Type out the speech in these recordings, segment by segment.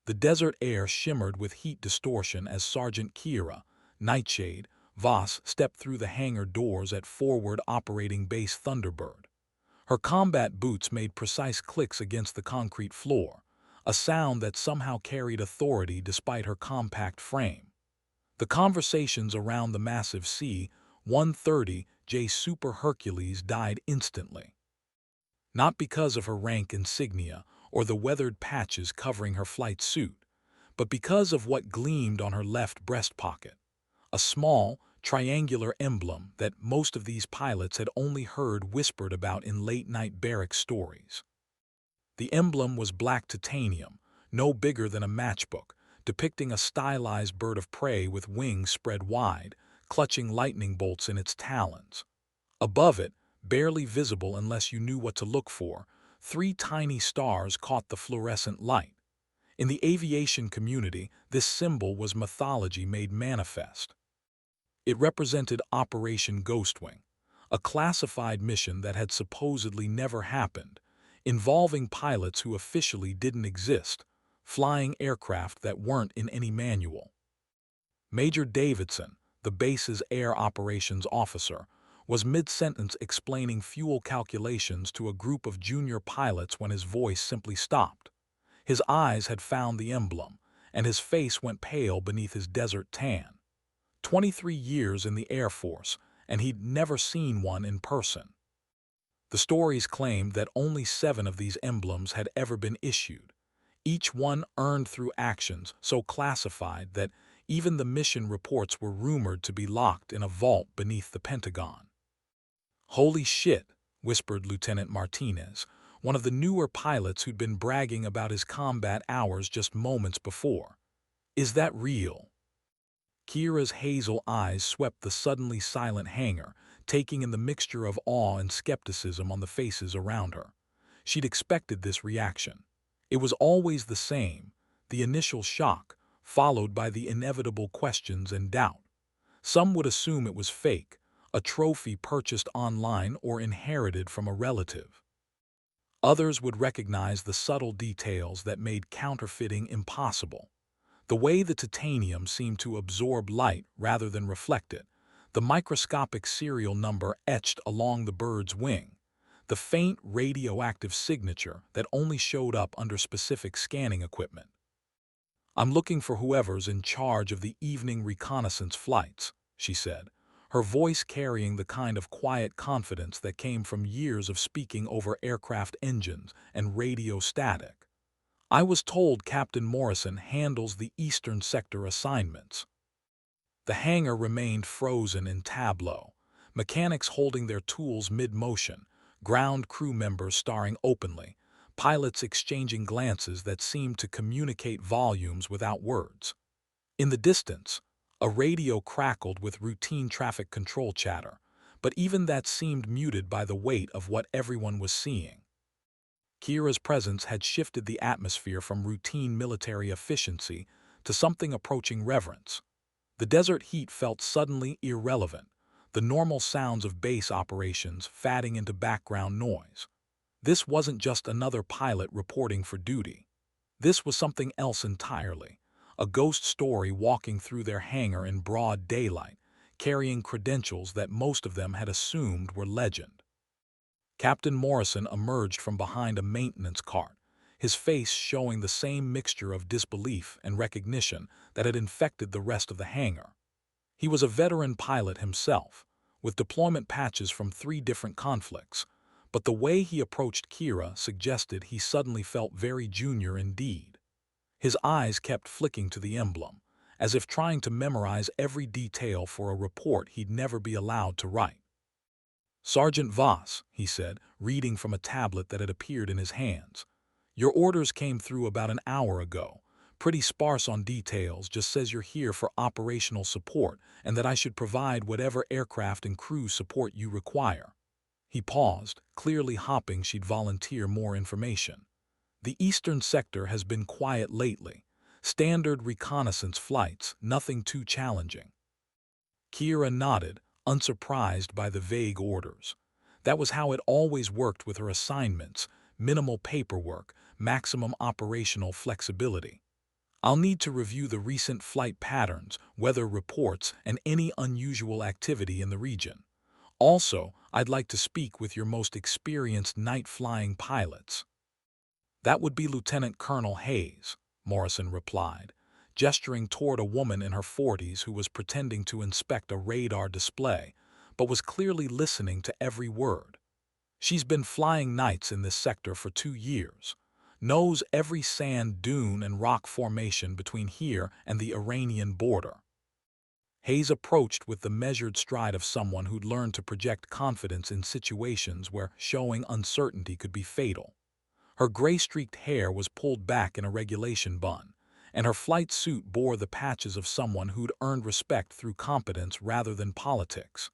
The desert air shimmered with heat distortion as Sergeant Kira, Nightshade, Voss stepped through the hangar doors at Forward Operating Base Thunderbird. Her combat boots made precise clicks against the concrete floor, a sound that somehow carried authority despite her compact frame. The conversations around the massive C-130J Super Hercules died instantly. Not because of her rank insignia or the weathered patches covering her flight suit, but because of what gleamed on her left breast pocket, a small, triangular emblem that most of these pilots had only heard whispered about in late-night barracks stories. The emblem was black titanium, no bigger than a matchbook, depicting a stylized bird of prey with wings spread wide, clutching lightning bolts in its talons. Above it, barely visible unless you knew what to look for, three tiny stars caught the fluorescent light. In the aviation community, this symbol was mythology made manifest. It represented Operation Ghostwing, a classified mission that had supposedly never happened, involving pilots who officially didn't exist, flying aircraft that weren't in any manual. Major Davidson, the base's air operations officer, was mid-sentence explaining fuel calculations to a group of junior pilots when his voice simply stopped. His eyes had found the emblem, and his face went pale beneath his desert tan. 23 years in the Air Force, and he'd never seen one in person. The stories claimed that only 7 of these emblems had ever been issued, each one earned through actions so classified that even the mission reports were rumored to be locked in a vault beneath the Pentagon. "Holy shit," whispered Lieutenant Martinez, one of the newer pilots who'd been bragging about his combat hours just moments before. "Is that real?" Kira's hazel eyes swept the suddenly silent hangar, taking in the mixture of awe and skepticism on the faces around her. She'd expected this reaction. It was always the same, the initial shock, followed by the inevitable questions and doubt. Some would assume it was fake, a trophy purchased online or inherited from a relative. Others would recognize the subtle details that made counterfeiting impossible. The way the titanium seemed to absorb light rather than reflect it, the microscopic serial number etched along the bird's wing, the faint radioactive signature that only showed up under specific scanning equipment. "I'm looking for whoever's in charge of the evening reconnaissance flights," she said, her voice carrying the kind of quiet confidence that came from years of speaking over aircraft engines and radio static. "I was told Captain Morrison handles the Eastern Sector assignments." The hangar remained frozen in tableau, mechanics holding their tools mid-motion, ground crew members staring openly, pilots exchanging glances that seemed to communicate volumes without words. In the distance, a radio crackled with routine traffic control chatter, but even that seemed muted by the weight of what everyone was seeing. Kira's presence had shifted the atmosphere from routine military efficiency to something approaching reverence. The desert heat felt suddenly irrelevant, the normal sounds of base operations fading into background noise. This wasn't just another pilot reporting for duty. This was something else entirely, a ghost story walking through their hangar in broad daylight, carrying credentials that most of them had assumed were legend. Captain Morrison emerged from behind a maintenance cart, his face showing the same mixture of disbelief and recognition that had infected the rest of the hangar. He was a veteran pilot himself, with deployment patches from 3 different conflicts, but the way he approached Kira suggested he suddenly felt very junior indeed. His eyes kept flicking to the emblem, as if trying to memorize every detail for a report he'd never be allowed to write. "Sergeant Voss," he said, reading from a tablet that had appeared in his hands. "Your orders came through about an hour ago. Pretty sparse on details, just says you're here for operational support and that I should provide whatever aircraft and crew support you require." He paused, clearly hoping she'd volunteer more information. "The Eastern Sector has been quiet lately. Standard reconnaissance flights, nothing too challenging." Kira nodded, unsurprised by the vague orders. That was how it always worked with her assignments: minimal paperwork, maximum operational flexibility. I'll need to review the recent flight patterns, weather reports, and any unusual activity in the region. Also, I'd like to speak with your most experienced night-flying pilots. That would be Lieutenant Colonel Hayes, Morrison replied, gesturing toward a woman in her 40s who was pretending to inspect a radar display, but was clearly listening to every word. She's been flying nights in this sector for 2 years, knows every sand dune and rock formation between here and the Iranian border. Hayes approached with the measured stride of someone who'd learned to project confidence in situations where showing uncertainty could be fatal. Her gray-streaked hair was pulled back in a regulation bun, and her flight suit bore the patches of someone who'd earned respect through competence rather than politics.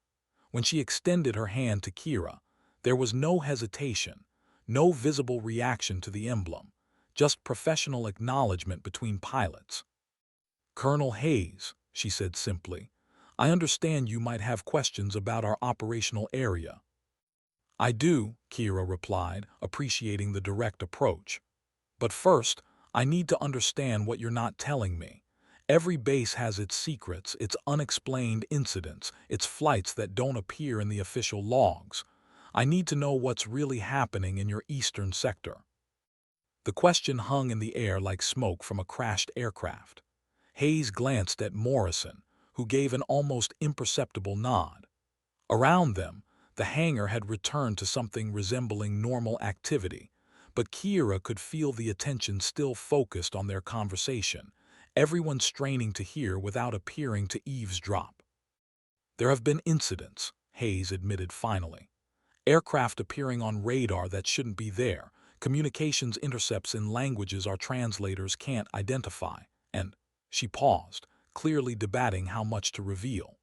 When she extended her hand to Kira, there was no hesitation, no visible reaction to the emblem, just professional acknowledgement between pilots. "Colonel Hayes," she said simply, "I understand you might have questions about our operational area." "I do," Kira replied, appreciating the direct approach. "But first, I need to understand what you're not telling me. Every base has its secrets, its unexplained incidents, its flights that don't appear in the official logs. I need to know what's really happening in your eastern sector." The question hung in the air like smoke from a crashed aircraft. Hayes glanced at Morrison, who gave an almost imperceptible nod. Around them, the hangar had returned to something resembling normal activity, but Kira could feel the attention still focused on their conversation, everyone straining to hear without appearing to eavesdrop. "There have been incidents," Hayes admitted finally. "Aircraft appearing on radar that shouldn't be there, communications intercepts in languages our translators can't identify, and—" She paused, clearly debating how much to reveal.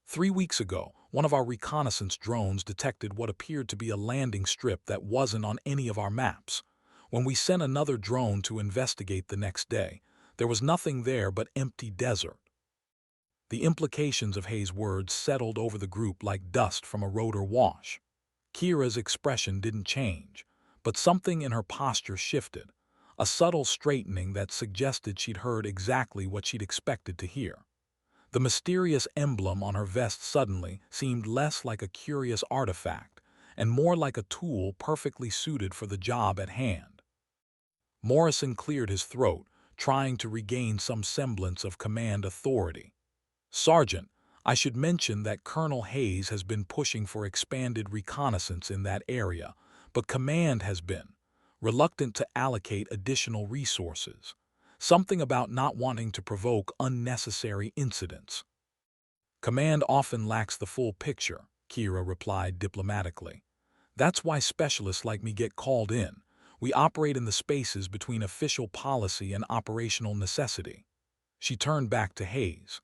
"3 weeks ago, one of our reconnaissance drones detected what appeared to be a landing strip that wasn't on any of our maps. When we sent another drone to investigate the next day, there was nothing there but empty desert." The implications of Hayes' words settled over the group like dust from a rotor wash. Kira's expression didn't change, but something in her posture shifted, a subtle straightening that suggested she'd heard exactly what she'd expected to hear. The mysterious emblem on her vest suddenly seemed less like a curious artifact and more like a tool perfectly suited for the job at hand. Morrison cleared his throat, trying to regain some semblance of command authority. "Sergeant, I should mention that Colonel Hayes has been pushing for expanded reconnaissance in that area, but Command has been reluctant to allocate additional resources. Something about not wanting to provoke unnecessary incidents." "Command often lacks the full picture," Kira replied diplomatically. "That's why specialists like me get called in. We operate in the spaces between official policy and operational necessity." She turned back to Hayes.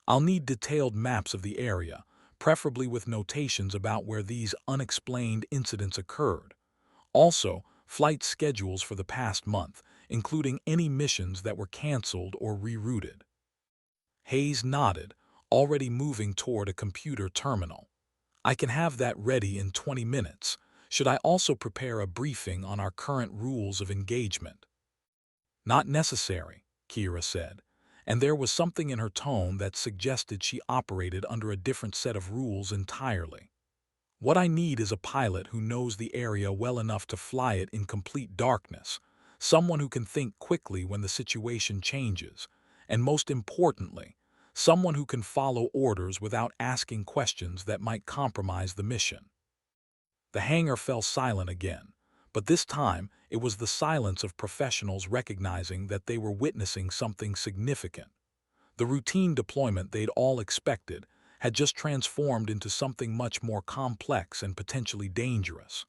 "I'll need detailed maps of the area, preferably with notations about where these unexplained incidents occurred. Also, flight schedules for the past month, including any missions that were canceled or rerouted." Hayes nodded, already moving toward a computer terminal. "I can have that ready in 20 minutes. Should I also prepare a briefing on our current rules of engagement?" "Not necessary," Kira said, and there was something in her tone that suggested she operated under a different set of rules entirely. "What I need is a pilot who knows the area well enough to fly it in complete darkness, someone who can think quickly when the situation changes, and most importantly, someone who can follow orders without asking questions that might compromise the mission." The hangar fell silent again, but this time it was the silence of professionals recognizing that they were witnessing something significant. The routine deployment they'd all expected had just transformed into something much more complex and potentially dangerous.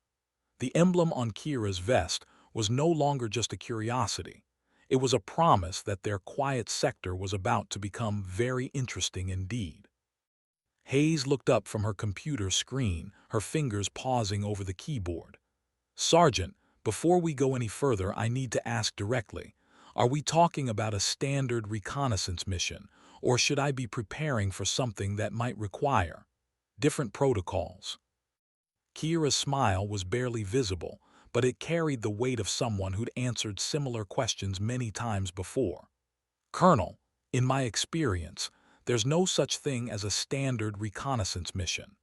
The emblem on Kira's vest was no longer just a curiosity. It was a promise that their quiet sector was about to become very interesting indeed. Hayes looked up from her computer screen, her fingers pausing over the keyboard. "Sergeant, before we go any further, I need to ask directly. Are we talking about a standard reconnaissance mission, or should I be preparing for something that might require different protocols?" Kira's smile was barely visible, but it carried the weight of someone who'd answered similar questions many times before. Colonel, in my experience, there's no such thing as a standard reconnaissance mission.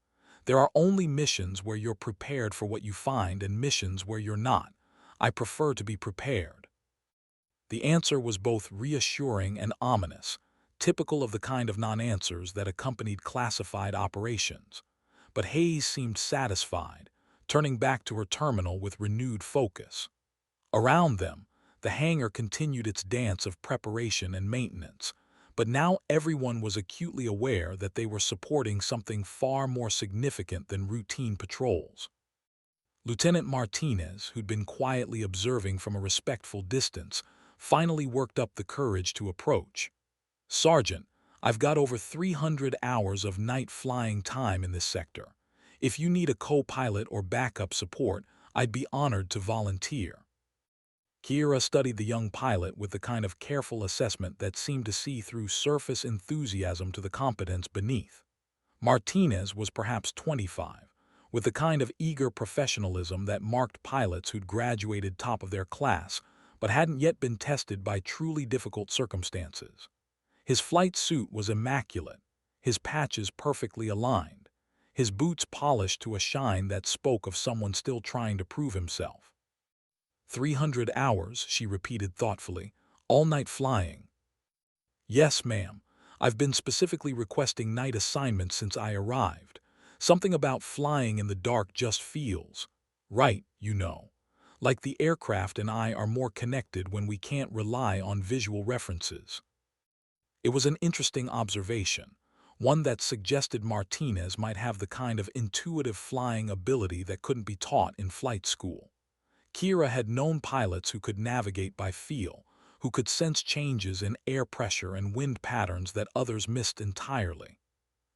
There are only missions where you're prepared for what you find and missions where you're not. I prefer to be prepared. The answer was both reassuring and ominous, typical of the kind of non-answers that accompanied classified operations. But Hayes seemed satisfied, turning back to her terminal with renewed focus. Around them, the hangar continued its dance of preparation and maintenance, but now everyone was acutely aware that they were supporting something far more significant than routine patrols. Lieutenant Martinez, who'd been quietly observing from a respectful distance, finally worked up the courage to approach. "Sergeant, I've got over 300 hours of night flying time in this sector. If you need a co-pilot or backup support, I'd be honored to volunteer." Kiera studied the young pilot with the kind of careful assessment that seemed to see through surface enthusiasm to the competence beneath. Martinez was perhaps 25, with the kind of eager professionalism that marked pilots who'd graduated top of their class but hadn't yet been tested by truly difficult circumstances. His flight suit was immaculate, his patches perfectly aligned, his boots polished to a shine that spoke of someone still trying to prove himself. 300 hours, she repeated thoughtfully, all night flying. "Yes, ma'am. I've been specifically requesting night assignments since I arrived. Something about flying in the dark just feels right, you know. Like the aircraft and I are more connected when we can't rely on visual references." It was an interesting observation, one that suggested Martinez might have the kind of intuitive flying ability that couldn't be taught in flight school. Kira had known pilots who could navigate by feel, who could sense changes in air pressure and wind patterns that others missed entirely.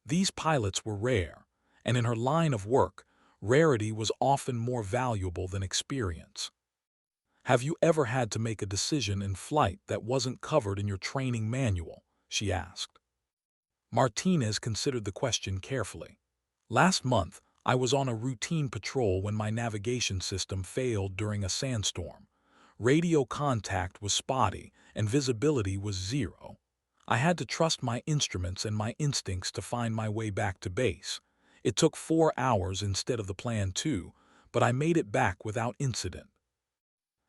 These pilots were rare, and in her line of work, rarity was often more valuable than experience. "Have you ever had to make a decision in flight that wasn't covered in your training manual?" she asked. Martinez considered the question carefully. "Last month, I was on a routine patrol when my navigation system failed during a sandstorm. Radio contact was spotty and visibility was zero. I had to trust my instruments and my instincts to find my way back to base. It took 4 hours instead of the planned 2, but I made it back without incident."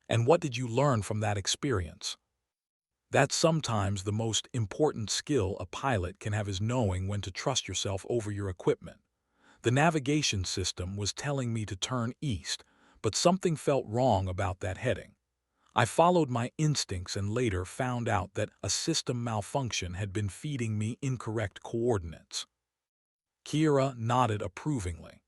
"And what did you learn from that experience?" "That's sometimes the most important skill a pilot can have, is knowing when to trust yourself over your equipment. The navigation system was telling me to turn east, but something felt wrong about that heading. I followed my instincts and later found out that a system malfunction had been feeding me incorrect coordinates." Kira nodded approvingly.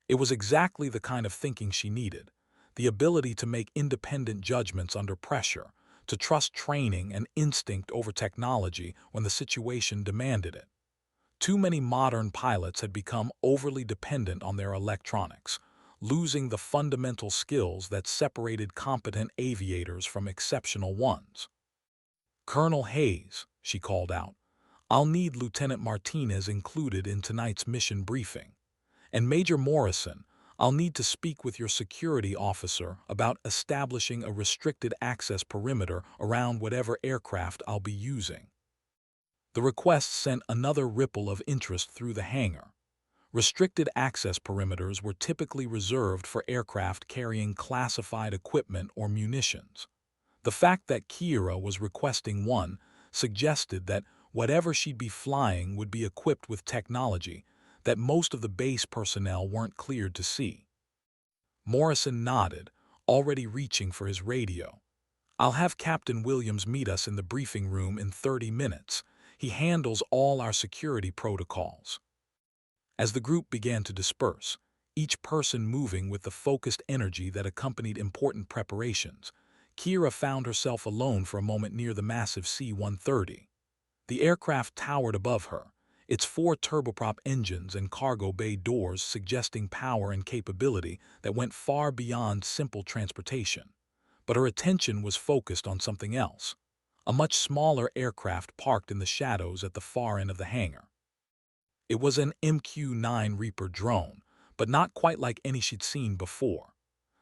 It was exactly the kind of thinking she needed, the ability to make independent judgments under pressure, to trust training and instinct over technology when the situation demanded it. Too many modern pilots had become overly dependent on their electronics, losing the fundamental skills that separated competent aviators from exceptional ones. "Colonel Hayes," she called out, "I'll need Lieutenant Martinez included in tonight's mission briefing. And Major Morrison, I'll need to speak with your security officer about establishing a restricted access perimeter around whatever aircraft I'll be using." The request sent another ripple of interest through the hangar. Restricted access perimeters were typically reserved for aircraft carrying classified equipment or munitions. The fact that Kira was requesting one suggested that whatever she'd be flying would be equipped with technology that most of the base personnel weren't cleared to see. Morrison nodded, already reaching for his radio. "I'll have Captain Williams meet us in the briefing room in 30 minutes. He handles all our security protocols." As the group began to disperse, each person moving with the focused energy that accompanied important preparations, Kira found herself alone for a moment near the massive C-130. The aircraft towered above her, its 4 turboprop engines and cargo bay doors suggesting power and capability that went far beyond simple transportation. But her attention was focused on something else, a much smaller aircraft parked in the shadows at the far end of the hangar. It was an MQ-9 Reaper drone, but not quite like any she'd seen before.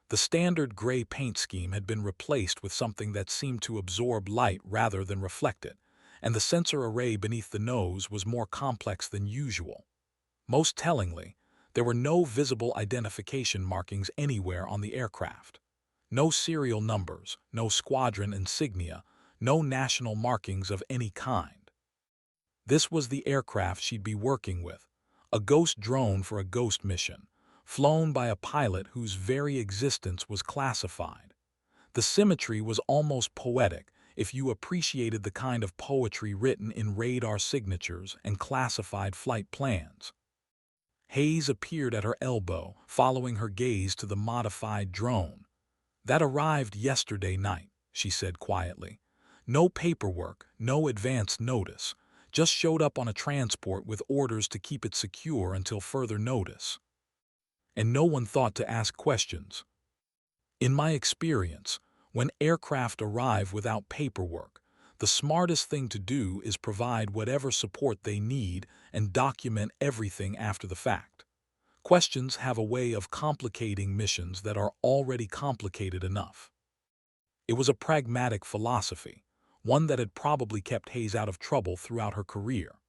The standard gray paint scheme had been replaced with something that seemed to absorb light rather than reflect it, and the sensor array beneath the nose was more complex than usual. Most tellingly, there were no visible identification markings anywhere on the aircraft. No serial numbers, no squadron insignia, no national markings of any kind. This was the aircraft she'd be working with, a ghost drone for a ghost mission, flown by a pilot whose very existence was classified. The symmetry was almost poetic if you appreciated the kind of poetry written in radar signatures and classified flight plans. Hayes appeared at her elbow, following her gaze to the modified drone. "That arrived yesterday night," she said quietly. "No paperwork, no advance notice. Just showed up on a transport with orders to keep it secure until further notice. And no one thought to ask questions. In my experience, when aircraft arrive without paperwork, the smartest thing to do is provide whatever support they need and document everything after the fact. Questions have a way of complicating missions that are already complicated enough." It was a pragmatic philosophy, one that had probably kept Hayes out of trouble throughout her career.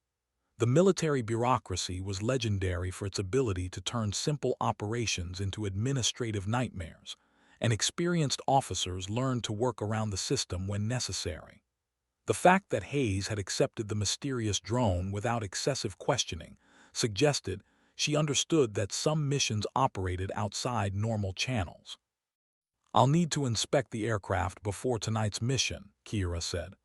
The military bureaucracy was legendary for its ability to turn simple operations into administrative nightmares, and experienced officers learned to work around the system when necessary. The fact that Hayes had accepted the mysterious drone without excessive questioning suggested she understood that some missions operated outside normal channels. "I'll need to inspect the aircraft before tonight's mission," Kira said.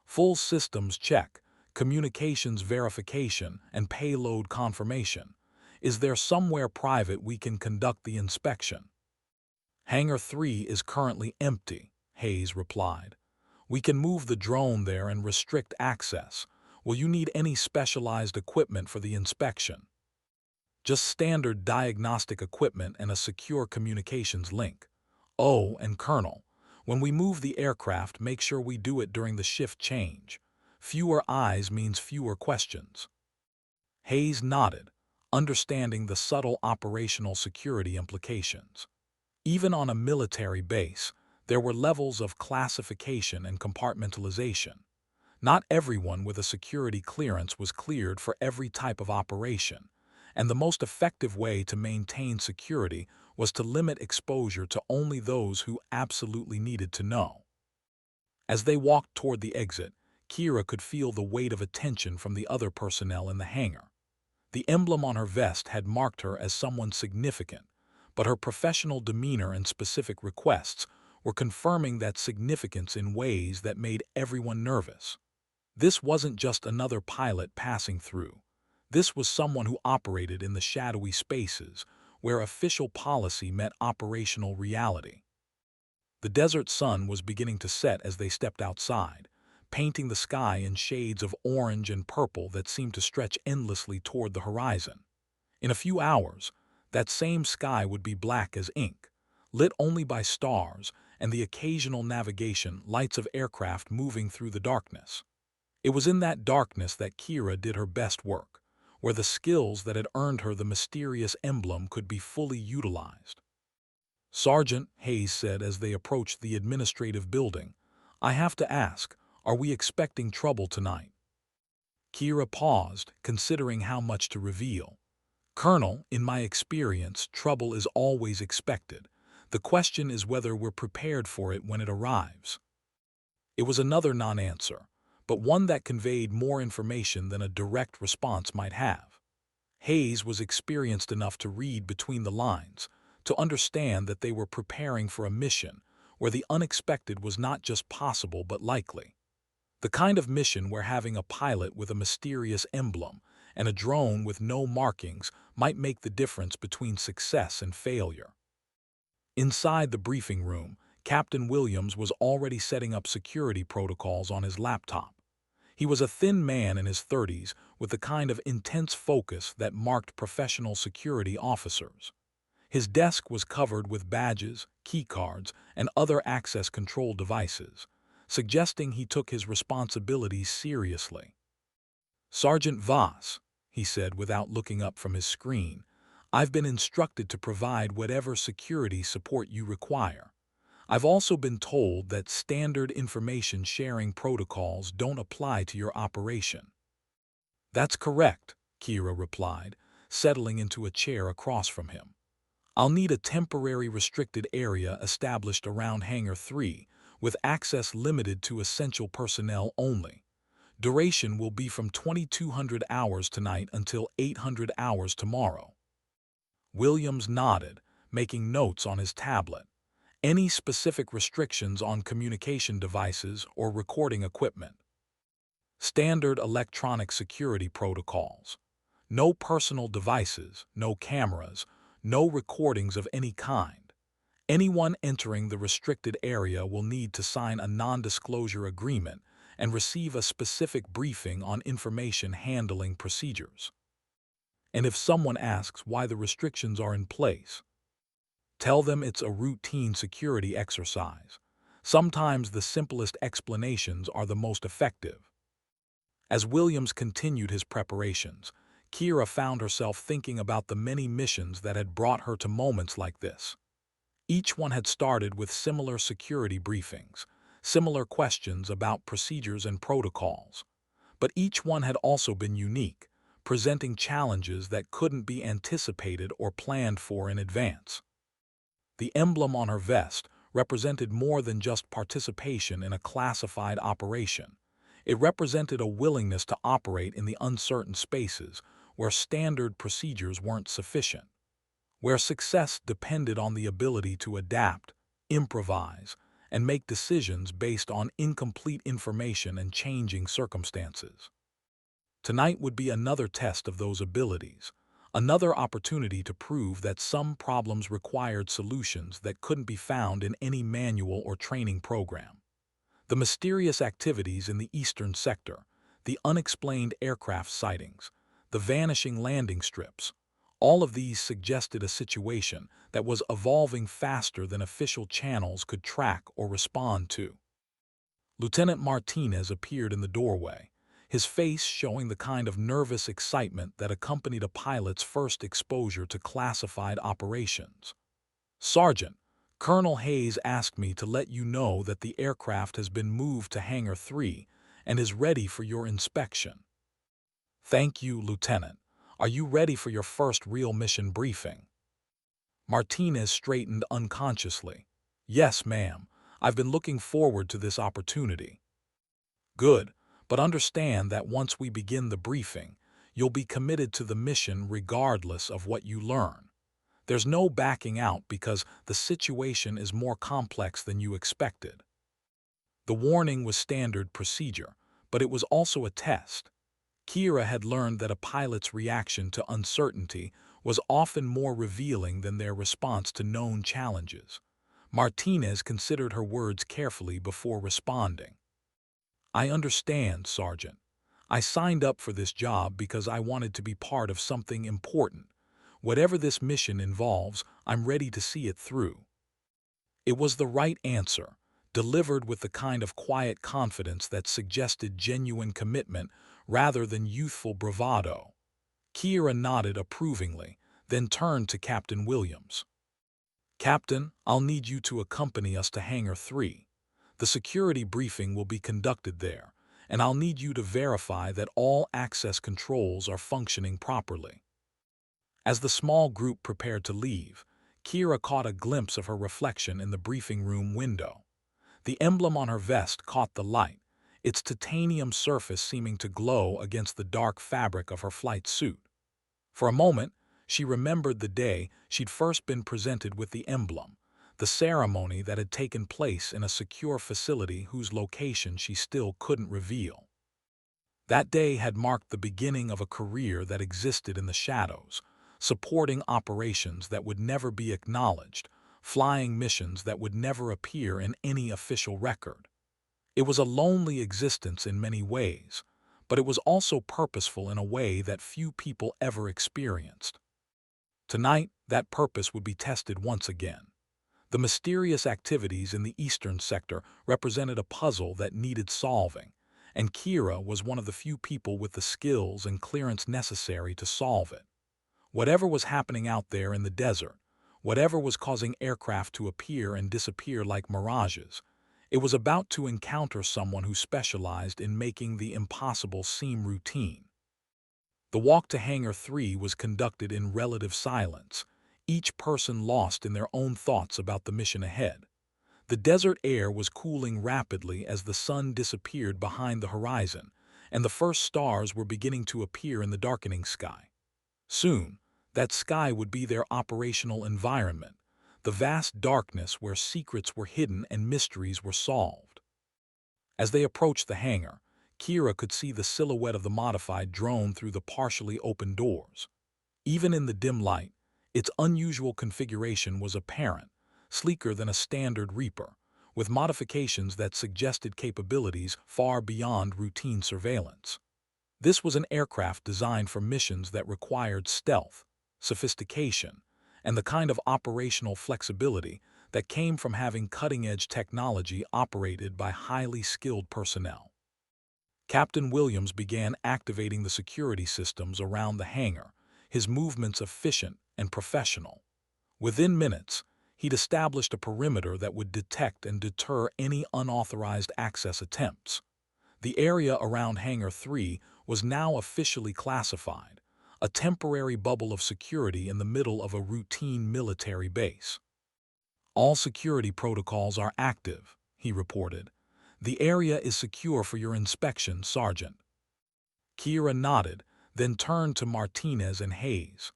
"Full systems check, communications verification, and payload confirmation. Is there somewhere private we can conduct the inspection?" "Hangar 3 is currently empty," Hayes replied. "We can move the drone there and restrict access. Will you need any specialized equipment for the inspection?" "Just standard diagnostic equipment and a secure communications link. Oh, and Colonel, when we move the aircraft, make sure we do it during the shift change. Fewer eyes means fewer questions." Hayes nodded, understanding the subtle operational security implications. Even on a military base, there were levels of classification and compartmentalization. Not everyone with a security clearance was cleared for every type of operation, and the most effective way to maintain security was to limit exposure to only those who absolutely needed to know. As they walked toward the exit, Kira could feel the weight of attention from the other personnel in the hangar. The emblem on her vest had marked her as someone significant, but her professional demeanor and specific requests were confirming that significance in ways that made everyone nervous. This wasn't just another pilot passing through. This was someone who operated in the shadowy spaces, where official policy met operational reality. The desert sun was beginning to set as they stepped outside, painting the sky in shades of orange and purple that seemed to stretch endlessly toward the horizon. In a few hours, that same sky would be black as ink, lit only by stars and the occasional navigation lights of aircraft moving through the darkness. It was in that darkness that Kira did her best work, where the skills that had earned her the mysterious emblem could be fully utilized. "Sergeant," Hayes said as they approached the administrative building, "I have to ask, are we expecting trouble tonight?" Kira paused, considering how much to reveal. "Colonel, in my experience, trouble is always expected. The question is whether we're prepared for it when it arrives." It was another non-answer, but one that conveyed more information than a direct response might have. Hayes was experienced enough to read between the lines, to understand that they were preparing for a mission where the unexpected was not just possible but likely. The kind of mission where having a pilot with a mysterious emblem and a drone with no markings might make the difference between success and failure. Inside the briefing room, Captain Williams was already setting up security protocols on his laptop. He was a thin man in his 30s with the kind of intense focus that marked professional security officers. His desk was covered with badges, keycards, and other access control devices, suggesting he took his responsibilities seriously. "Sergeant Voss," he said without looking up from his screen, "I've been instructed to provide whatever security support you require. I've also been told that standard information sharing protocols don't apply to your operation. That's correct, Kira replied, settling into a chair across from him. I'll need a temporary restricted area established around Hangar 3, with access limited to essential personnel only. Duration will be from 2200 hours tonight until 800 hours tomorrow. Williams nodded, making notes on his tablet. Any specific restrictions on communication devices or recording equipment? Standard electronic security protocols. No personal devices, no cameras, no recordings of any kind. Anyone entering the restricted area will need to sign a non-disclosure agreement and receive a specific briefing on information handling procedures. And if someone asks why the restrictions are in place, tell them it's a routine security exercise. Sometimes the simplest explanations are the most effective. As Williams continued his preparations, Kira found herself thinking about the many missions that had brought her to moments like this. Each one had started with similar security briefings, similar questions about procedures and protocols. But each one had also been unique, presenting challenges that couldn't be anticipated or planned for in advance. The emblem on her vest represented more than just participation in a classified operation. It represented a willingness to operate in the uncertain spaces where standard procedures weren't sufficient, where success depended on the ability to adapt, improvise, and make decisions based on incomplete information and changing circumstances. Tonight would be another test of those abilities, another opportunity to prove that some problems required solutions that couldn't be found in any manual or training program. The mysterious activities in the eastern sector, the unexplained aircraft sightings, the vanishing landing strips, all of these suggested a situation that was evolving faster than official channels could track or respond to. Lieutenant Martinez appeared in the doorway, his face showing the kind of nervous excitement that accompanied a pilot's first exposure to classified operations. "Sergeant, Colonel Hayes asked me to let you know that the aircraft has been moved to Hangar 3 and is ready for your inspection." "Thank you, Lieutenant. Are you ready for your first real mission briefing?" Martinez straightened unconsciously. "Yes, ma'am. I've been looking forward to this opportunity." "Good, but understand that once we begin the briefing, you'll be committed to the mission regardless of what you learn. There's no backing out because the situation is more complex than you expected." The warning was standard procedure, but it was also a test. Kira had learned that a pilot's reaction to uncertainty was often more revealing than their response to known challenges. Martinez considered her words carefully before responding. "I understand, Sergeant. I signed up for this job because I wanted to be part of something important. Whatever this mission involves, I'm ready to see it through." It was the right answer, delivered with the kind of quiet confidence that suggested genuine commitment rather than youthful bravado. Kira nodded approvingly, then turned to Captain Williams. "Captain, I'll need you to accompany us to Hangar 3. The security briefing will be conducted there, and I'll need you to verify that all access controls are functioning properly." As the small group prepared to leave, Kira caught a glimpse of her reflection in the briefing room window. The emblem on her vest caught the light, its titanium surface seeming to glow against the dark fabric of her flight suit. For a moment, she remembered the day she'd first been presented with the emblem, the ceremony that had taken place in a secure facility whose location she still couldn't reveal. That day had marked the beginning of a career that existed in the shadows, supporting operations that would never be acknowledged, flying missions that would never appear in any official record. It was a lonely existence in many ways, but it was also purposeful in a way that few people ever experienced. Tonight, that purpose would be tested once again. The mysterious activities in the eastern sector represented a puzzle that needed solving, and Kira was one of the few people with the skills and clearance necessary to solve it. Whatever was happening out there in the desert, whatever was causing aircraft to appear and disappear like mirages. It was about to encounter someone who specialized in making the impossible seem routine. The walk to Hangar 3 was conducted in relative silence, each person lost in their own thoughts about the mission ahead. The desert air was cooling rapidly as the sun disappeared behind the horizon, and the first stars were beginning to appear in the darkening sky. Soon, that sky would be their operational environment, the vast darkness where secrets were hidden and mysteries were solved. As they approached the hangar, Kira could see the silhouette of the modified drone through the partially open doors. Even in the dim light, its unusual configuration was apparent, sleeker than a standard Reaper, with modifications that suggested capabilities far beyond routine surveillance. This was an aircraft designed for missions that required stealth, sophistication, and the kind of operational flexibility that came from having cutting-edge technology operated by highly skilled personnel. Captain Williams began activating the security systems around the hangar, his movements efficient and professional. Within minutes, he'd established a perimeter that would detect and deter any unauthorized access attempts. The area around Hangar 3 was now officially classified, a temporary bubble of security in the middle of a routine military base. "All security protocols are active," he reported. "The area is secure for your inspection, Sergeant." Kira nodded, then turned to Martinez and Hayes.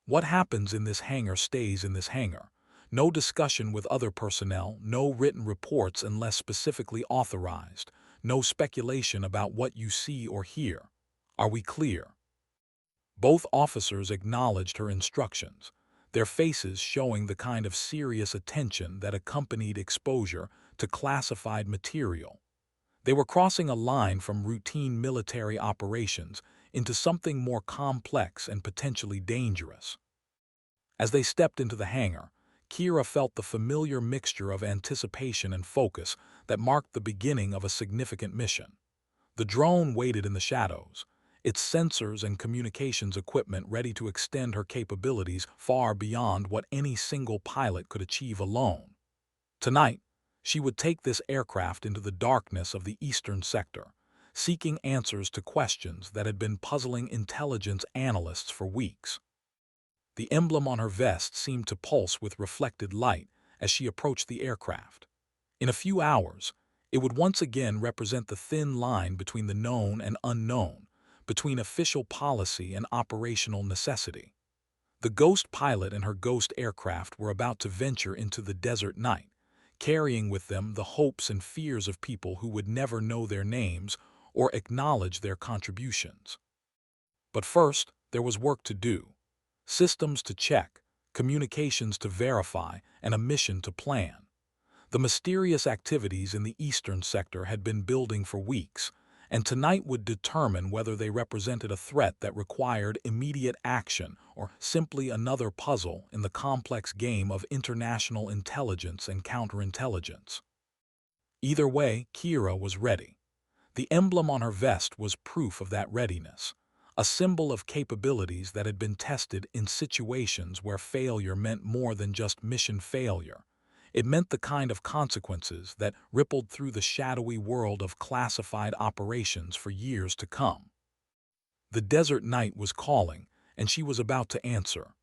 "What happens in this hangar stays in this hangar. No discussion with other personnel, no written reports unless specifically authorized, no speculation about what you see or hear. Are we clear?" Both officers acknowledged her instructions, their faces showing the kind of serious attention that accompanied exposure to classified material. They were crossing a line from routine military operations into something more complex and potentially dangerous. As they stepped into the hangar, Kira felt the familiar mixture of anticipation and focus that marked the beginning of a significant mission. The drone waited in the shadows, its sensors and communications equipment ready to extend her capabilities far beyond what any single pilot could achieve alone. Tonight, she would take this aircraft into the darkness of the eastern sector, seeking answers to questions that had been puzzling intelligence analysts for weeks. The emblem on her vest seemed to pulse with reflected light as she approached the aircraft. In a few hours, it would once again represent the thin line between the known and unknown, between official policy and operational necessity. The ghost pilot and her ghost aircraft were about to venture into the desert night, carrying with them the hopes and fears of people who would never know their names or acknowledge their contributions. But first, there was work to do. Systems to check, communications to verify, and a mission to plan. The mysterious activities in the eastern sector had been building for weeks, and tonight would determine whether they represented a threat that required immediate action or simply another puzzle in the complex game of international intelligence and counterintelligence. Either way, Kira was ready. The emblem on her vest was proof of that readiness, a symbol of capabilities that had been tested in situations where failure meant more than just mission failure. It meant the kind of consequences that rippled through the shadowy world of classified operations for years to come. The desert night was calling, and she was about to answer.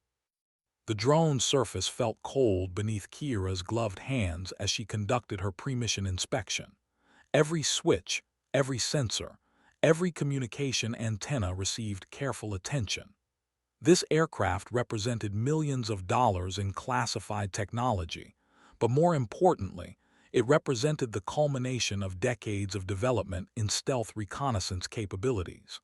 The drone's surface felt cold beneath Kira's gloved hands as she conducted her pre-mission inspection. Every switch, every sensor, every communication antenna received careful attention. This aircraft represented millions of dollars in classified technology, but more importantly, it represented the culmination of decades of development in stealth reconnaissance capabilities.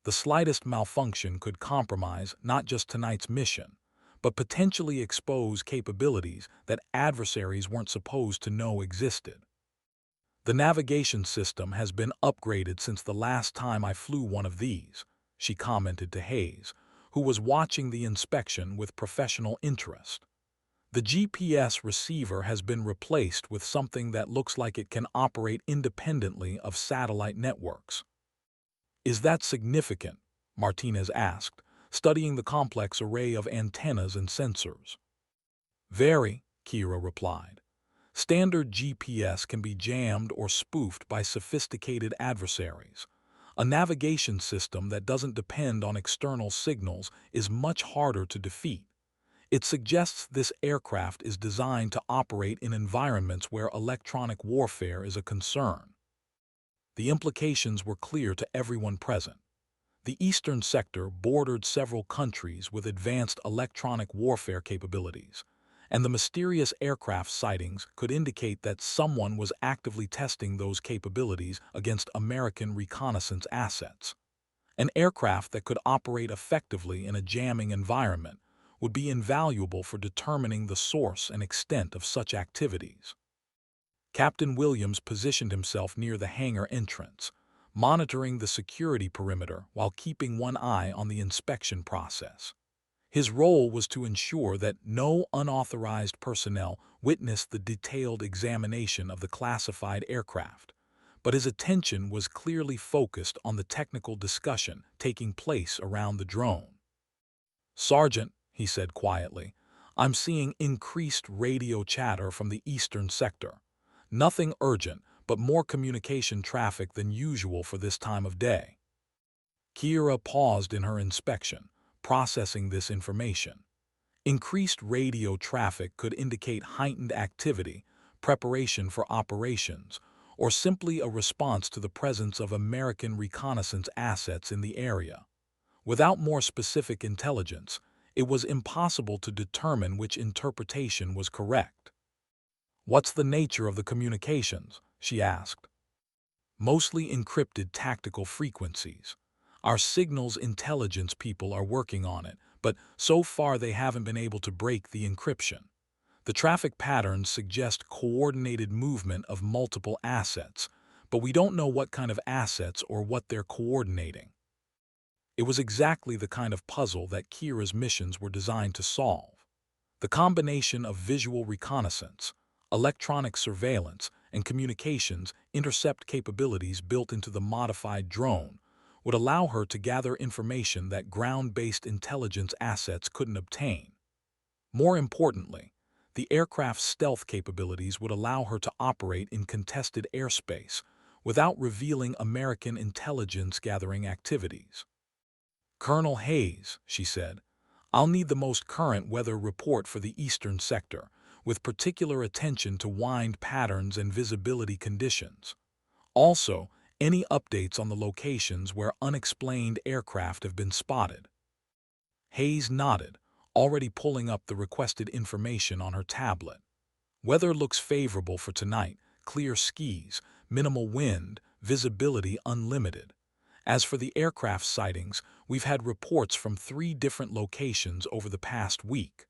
The slightest malfunction could compromise not just tonight's mission, but potentially expose capabilities that adversaries weren't supposed to know existed. "The navigation system has been upgraded since the last time I flew one of these," she commented to Hayes, who was watching the inspection with professional interest. "The GPS receiver has been replaced with something that looks like it can operate independently of satellite networks." "Is that significant?" Martinez asked, studying the complex array of antennas and sensors. Very, Kira replied. Standard GPS can be jammed or spoofed by sophisticated adversaries. A navigation system that doesn't depend on external signals is much harder to defeat. It suggests this aircraft is designed to operate in environments where electronic warfare is a concern. The implications were clear to everyone present. The eastern sector bordered several countries with advanced electronic warfare capabilities, and the mysterious aircraft sightings could indicate that someone was actively testing those capabilities against American reconnaissance assets. An aircraft that could operate effectively in a jamming environment would be invaluable for determining the source and extent of such activities. Captain Williams positioned himself near the hangar entrance, monitoring the security perimeter while keeping one eye on the inspection process. His role was to ensure that no unauthorized personnel witnessed the detailed examination of the classified aircraft, but his attention was clearly focused on the technical discussion taking place around the drone. "Sergeant," he said quietly, "I'm seeing increased radio chatter from the eastern sector. Nothing urgent, but more communication traffic than usual for this time of day." Kira paused in her inspection, processing this information. Increased radio traffic could indicate heightened activity, preparation for operations, or simply a response to the presence of American reconnaissance assets in the area. Without more specific intelligence, it was impossible to determine which interpretation was correct. "What's the nature of the communications?" she asked. "Mostly encrypted tactical frequencies. Our signals intelligence people are working on it, but so far they haven't been able to break the encryption. The traffic patterns suggest coordinated movement of multiple assets, but we don't know what kind of assets or what they're coordinating." It was exactly the kind of puzzle that Kira's missions were designed to solve. The combination of visual reconnaissance, electronic surveillance, and communications intercept capabilities built into the modified drone would allow her to gather information that ground-based intelligence assets couldn't obtain. More importantly, the aircraft's stealth capabilities would allow her to operate in contested airspace without revealing American intelligence-gathering activities. "Colonel Hayes," she said, "I'll need the most current weather report for the eastern sector, with particular attention to wind patterns and visibility conditions. Also, any updates on the locations where unexplained aircraft have been spotted." Hayes nodded, already pulling up the requested information on her tablet. "Weather looks favorable for tonight, clear skies, minimal wind, visibility unlimited. As for the aircraft sightings, we've had reports from 3 different locations over the past week.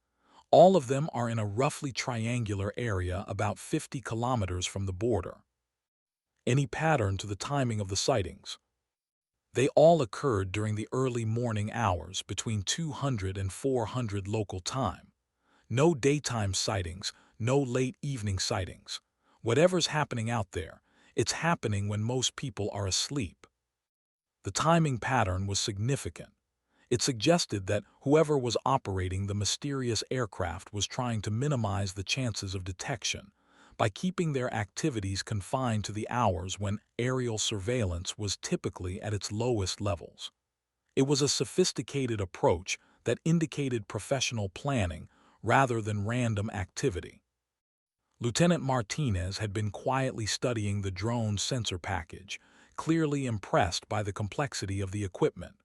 All of them are in a roughly triangular area about 50 kilometers from the border." "Any pattern to the timing of the sightings?" "They all occurred during the early morning hours between 200 and 400 local time. No daytime sightings, no late evening sightings. Whatever's happening out there, it's happening when most people are asleep." The timing pattern was significant. It suggested that whoever was operating the mysterious aircraft was trying to minimize the chances of detection by keeping their activities confined to the hours when aerial surveillance was typically at its lowest levels. It was a sophisticated approach that indicated professional planning rather than random activity. Lieutenant Martinez had been quietly studying the drone's sensor package, clearly impressed by the complexity of the equipment.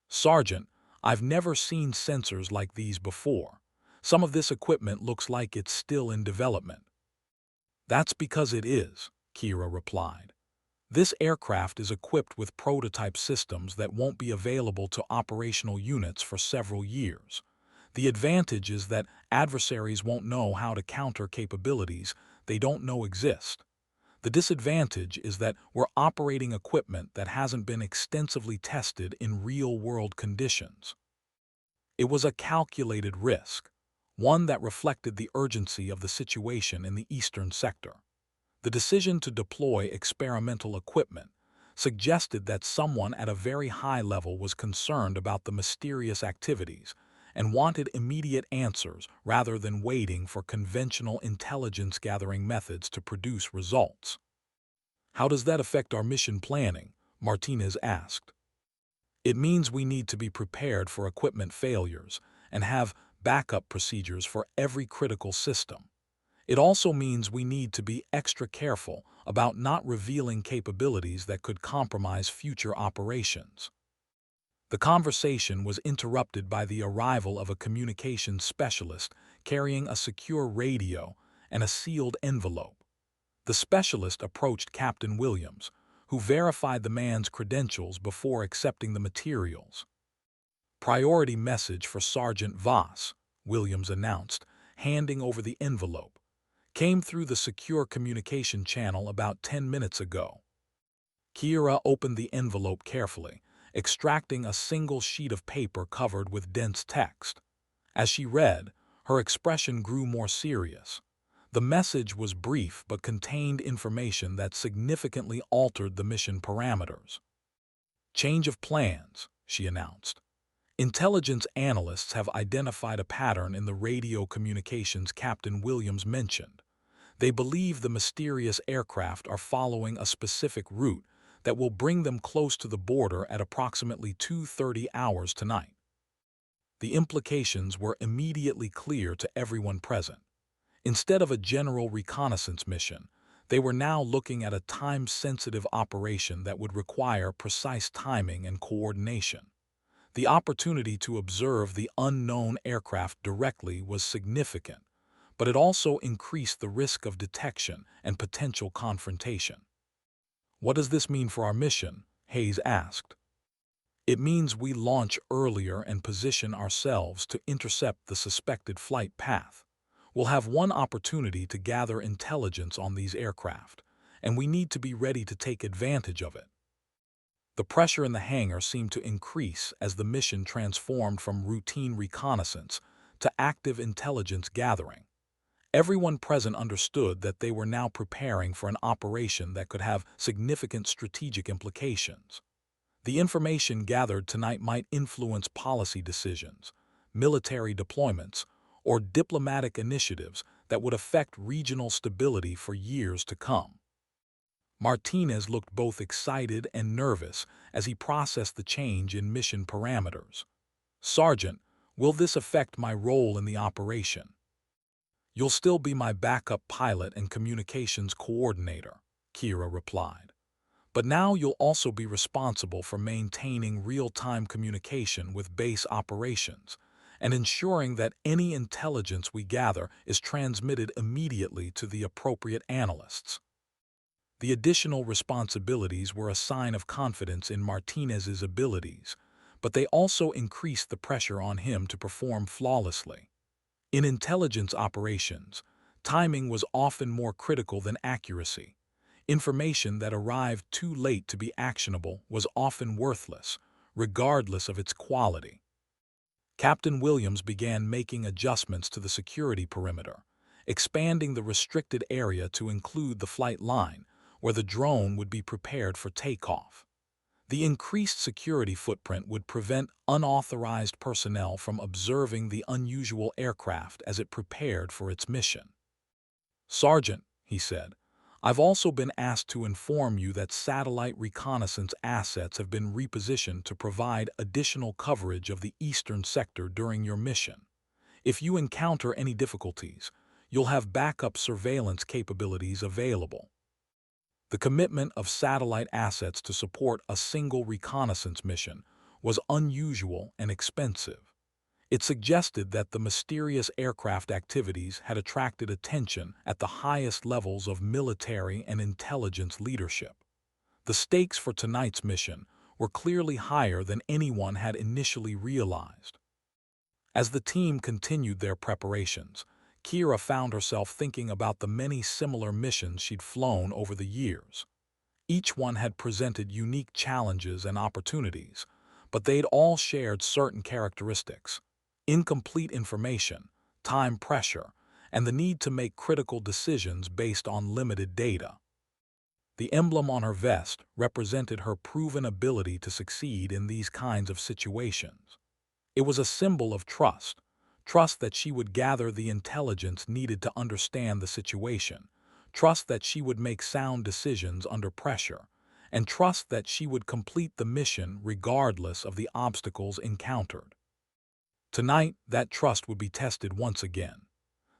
"Sergeant, I've never seen sensors like these before. Some of this equipment looks like it's still in development." "That's because it is," Kira replied. "This aircraft is equipped with prototype systems that won't be available to operational units for several years. The advantage is that adversaries won't know how to counter capabilities they don't know exist. The disadvantage is that we're operating equipment that hasn't been extensively tested in real-world conditions." It was a calculated risk, one that reflected the urgency of the situation in the eastern sector. The decision to deploy experimental equipment suggested that someone at a very high level was concerned about the mysterious activities and wanted immediate answers rather than waiting for conventional intelligence-gathering methods to produce results. "How does that affect our mission planning?" Martinez asked. "It means we need to be prepared for equipment failures and have backup procedures for every critical system. It also means we need to be extra careful about not revealing capabilities that could compromise future operations." The conversation was interrupted by the arrival of a communications specialist carrying a secure radio and a sealed envelope. The specialist approached Captain Williams, who verified the man's credentials before accepting the materials. "Priority message for Sergeant Voss," Williams announced, handing over the envelope. "Came through the secure communication channel about 10 minutes ago." Kira opened the envelope carefully, extracting a single sheet of paper covered with dense text. As she read, her expression grew more serious. The message was brief but contained information that significantly altered the mission parameters. "Change of plans," she announced. "Intelligence analysts have identified a pattern in the radio communications Captain Williams mentioned. They believe the mysterious aircraft are following a specific route that will bring them close to the border at approximately 2:30 hours tonight." The implications were immediately clear to everyone present. Instead of a general reconnaissance mission, they were now looking at a time-sensitive operation that would require precise timing and coordination. The opportunity to observe the unknown aircraft directly was significant, but it also increased the risk of detection and potential confrontation. "What does this mean for our mission?" Hayes asked. "It means we launch earlier and position ourselves to intercept the suspected flight path. We'll have one opportunity to gather intelligence on these aircraft, and we need to be ready to take advantage of it." The pressure in the hangar seemed to increase as the mission transformed from routine reconnaissance to active intelligence gathering. Everyone present understood that they were now preparing for an operation that could have significant strategic implications. The information gathered tonight might influence policy decisions, military deployments, or diplomatic initiatives that would affect regional stability for years to come. Martinez looked both excited and nervous as he processed the change in mission parameters. "Sergeant, will this affect my role in the operation?" "You'll still be my backup pilot and communications coordinator," Kira replied. "But now you'll also be responsible for maintaining real-time communication with base operations and ensuring that any intelligence we gather is transmitted immediately to the appropriate analysts." The additional responsibilities were a sign of confidence in Martinez's abilities, but they also increased the pressure on him to perform flawlessly. In intelligence operations, timing was often more critical than accuracy. Information that arrived too late to be actionable was often worthless, regardless of its quality. Captain Williams began making adjustments to the security perimeter, expanding the restricted area to include the flight line, where the drone would be prepared for takeoff. The increased security footprint would prevent unauthorized personnel from observing the unusual aircraft as it prepared for its mission. "Sergeant," he said, "I've also been asked to inform you that satellite reconnaissance assets have been repositioned to provide additional coverage of the eastern sector during your mission. If you encounter any difficulties, you'll have backup surveillance capabilities available." The commitment of satellite assets to support a single reconnaissance mission was unusual and expensive. It suggested that the mysterious aircraft activities had attracted attention at the highest levels of military and intelligence leadership. The stakes for tonight's mission were clearly higher than anyone had initially realized. As the team continued their preparations, Kira found herself thinking about the many similar missions she'd flown over the years. Each one had presented unique challenges and opportunities, but they'd all shared certain characteristics: incomplete information, time pressure, and the need to make critical decisions based on limited data. The emblem on her vest represented her proven ability to succeed in these kinds of situations. It was a symbol of trust, trust that she would gather the intelligence needed to understand the situation, trust that she would make sound decisions under pressure, and trust that she would complete the mission regardless of the obstacles encountered. Tonight, that trust would be tested once again.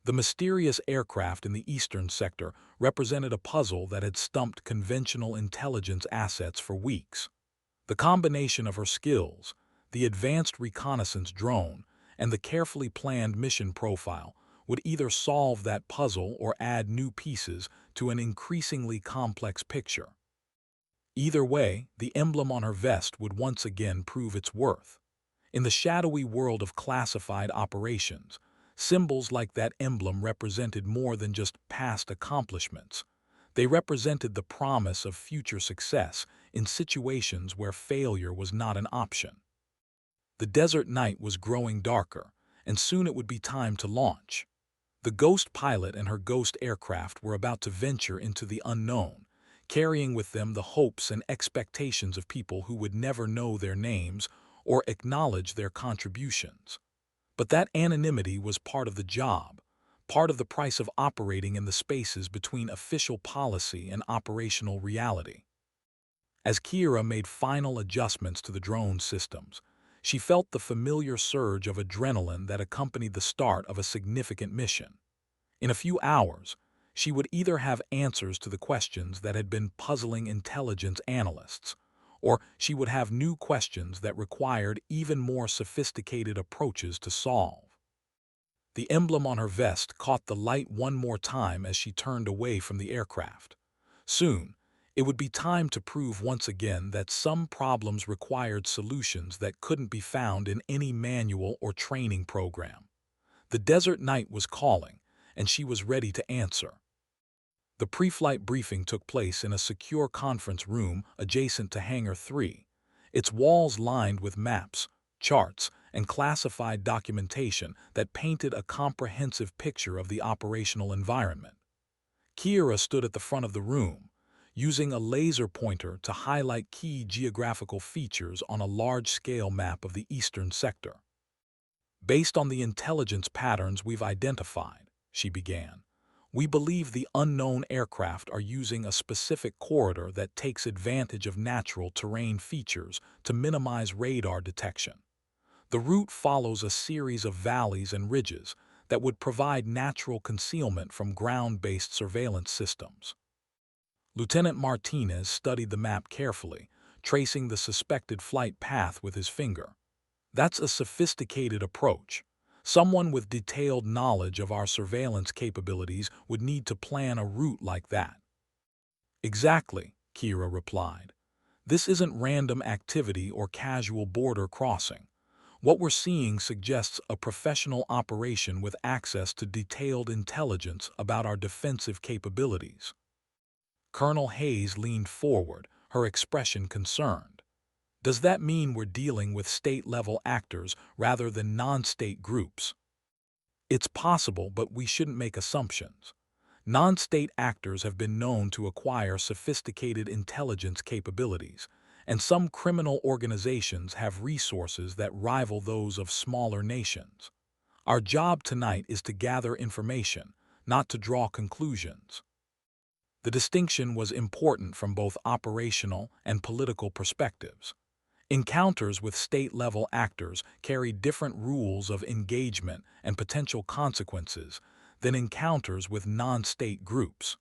The mysterious aircraft in the eastern sector represented a puzzle that had stumped conventional intelligence assets for weeks. The combination of her skills, the advanced reconnaissance drone, and the carefully planned mission profile would either solve that puzzle or add new pieces to an increasingly complex picture. Either way, the emblem on her vest would once again prove its worth. In the shadowy world of classified operations, symbols like that emblem represented more than just past accomplishments. They represented the promise of future success in situations where failure was not an option. The desert night was growing darker, and soon it would be time to launch. The ghost pilot and her ghost aircraft were about to venture into the unknown, carrying with them the hopes and expectations of people who would never know their names or acknowledge their contributions. But that anonymity was part of the job, part of the price of operating in the spaces between official policy and operational reality. As Kira made final adjustments to the drone systems, she felt the familiar surge of adrenaline that accompanied the start of a significant mission. In a few hours, she would either have answers to the questions that had been puzzling intelligence analysts, or she would have new questions that required even more sophisticated approaches to solve. The emblem on her vest caught the light one more time as she turned away from the aircraft. Soon, it would be time to prove once again that some problems required solutions that couldn't be found in any manual or training program. The desert night was calling, and she was ready to answer. The pre-flight briefing took place in a secure conference room adjacent to Hangar 3, its walls lined with maps, charts, and classified documentation that painted a comprehensive picture of the operational environment. Kira stood at the front of the room, using a laser pointer to highlight key geographical features on a large-scale map of the eastern sector. "Based on the intelligence patterns we've identified," she began, "we believe the unknown aircraft are using a specific corridor that takes advantage of natural terrain features to minimize radar detection. The route follows a series of valleys and ridges that would provide natural concealment from ground-based surveillance systems." Lieutenant Martinez studied the map carefully, tracing the suspected flight path with his finger. "That's a sophisticated approach. Someone with detailed knowledge of our surveillance capabilities would need to plan a route like that." "Exactly," Kira replied. "This isn't random activity or casual border crossing. What we're seeing suggests a professional operation with access to detailed intelligence about our defensive capabilities." Colonel Hayes leaned forward, her expression concerned. "Does that mean we're dealing with state-level actors rather than non-state groups?" "It's possible, but we shouldn't make assumptions. Non-state actors have been known to acquire sophisticated intelligence capabilities, and some criminal organizations have resources that rival those of smaller nations. Our job tonight is to gather information, not to draw conclusions." The distinction was important from both operational and political perspectives. Encounters with state-level actors carried different rules of engagement and potential consequences than encounters with non-state groups.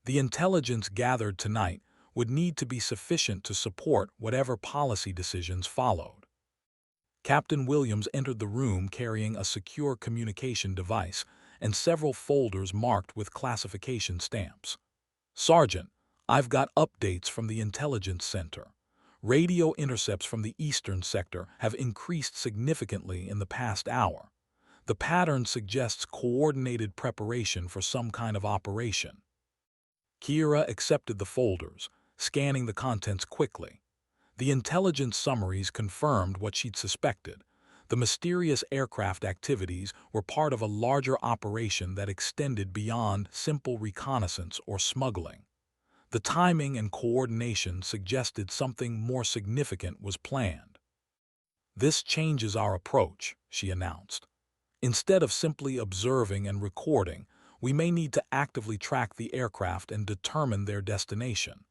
The intelligence gathered tonight would need to be sufficient to support whatever policy decisions followed. Captain Williams entered the room carrying a secure communication device and several folders marked with classification stamps. "Sergeant, I've got updates from the intelligence center. Radio intercepts from the eastern sector have increased significantly in the past hour. The pattern suggests coordinated preparation for some kind of operation." Kira accepted the folders, scanning the contents quickly. The intelligence summaries confirmed what she'd suspected. The mysterious aircraft activities were part of a larger operation that extended beyond simple reconnaissance or smuggling. The timing and coordination suggested something more significant was planned. "This changes our approach," she announced. "Instead of simply observing and recording, we may need to actively track the aircraft and determine their destination.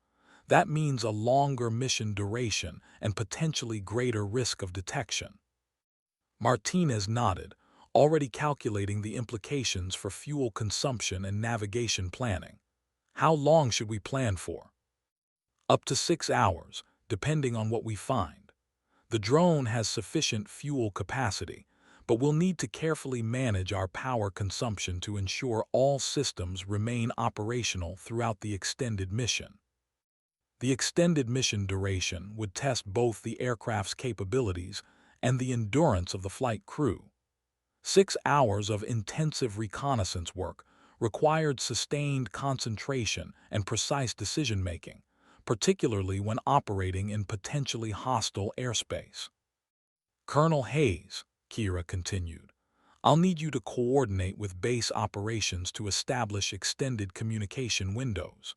That means a longer mission duration and potentially greater risk of detection." Martinez nodded, already calculating the implications for fuel consumption and navigation planning. "How long should we plan for?" "Up to 6 hours, depending on what we find. The drone has sufficient fuel capacity, but we'll need to carefully manage our power consumption to ensure all systems remain operational throughout the extended mission." The extended mission duration would test both the aircraft's capabilities and the endurance of the flight crew. 6 hours of intensive reconnaissance work required sustained concentration and precise decision-making, particularly when operating in potentially hostile airspace. "Colonel Hayes," Kira continued, "I'll need you to coordinate with base operations to establish extended communication windows.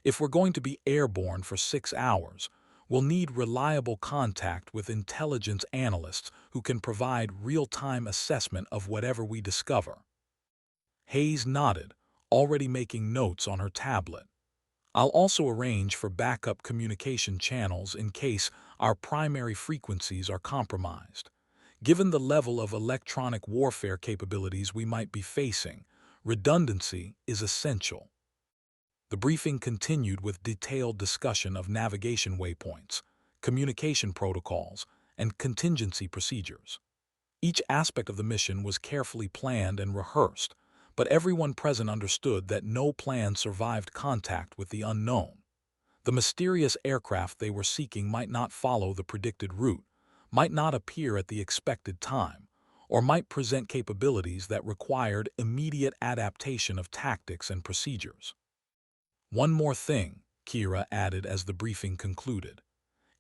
If we're going to be airborne for 6 hours, we'll need reliable contact with intelligence analysts who can provide real-time assessment of whatever we discover." Hayes nodded, already making notes on her tablet. "I'll also arrange for backup communication channels in case our primary frequencies are compromised. Given the level of electronic warfare capabilities we might be facing, redundancy is essential." The briefing continued with detailed discussion of navigation waypoints, communication protocols, and contingency procedures. Each aspect of the mission was carefully planned and rehearsed, but everyone present understood that no plan survived contact with the unknown. The mysterious aircraft they were seeking might not follow the predicted route, might not appear at the expected time, or might present capabilities that required immediate adaptation of tactics and procedures. "One more thing," Kira added as the briefing concluded.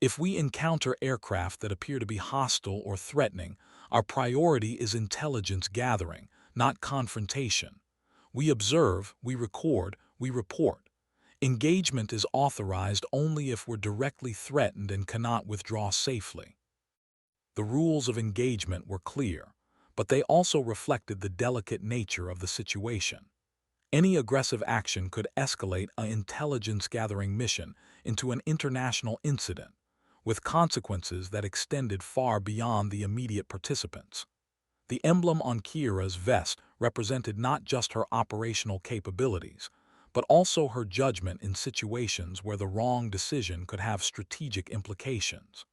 "If we encounter aircraft that appear to be hostile or threatening, our priority is intelligence gathering, not confrontation. We observe, we record, we report. Engagement is authorized only if we're directly threatened and cannot withdraw safely." The rules of engagement were clear, but they also reflected the delicate nature of the situation. Any aggressive action could escalate an intelligence-gathering mission into an international incident, with consequences that extended far beyond the immediate participants. The emblem on Kira's vest represented not just her operational capabilities, but also her judgment in situations where the wrong decision could have strategic implications.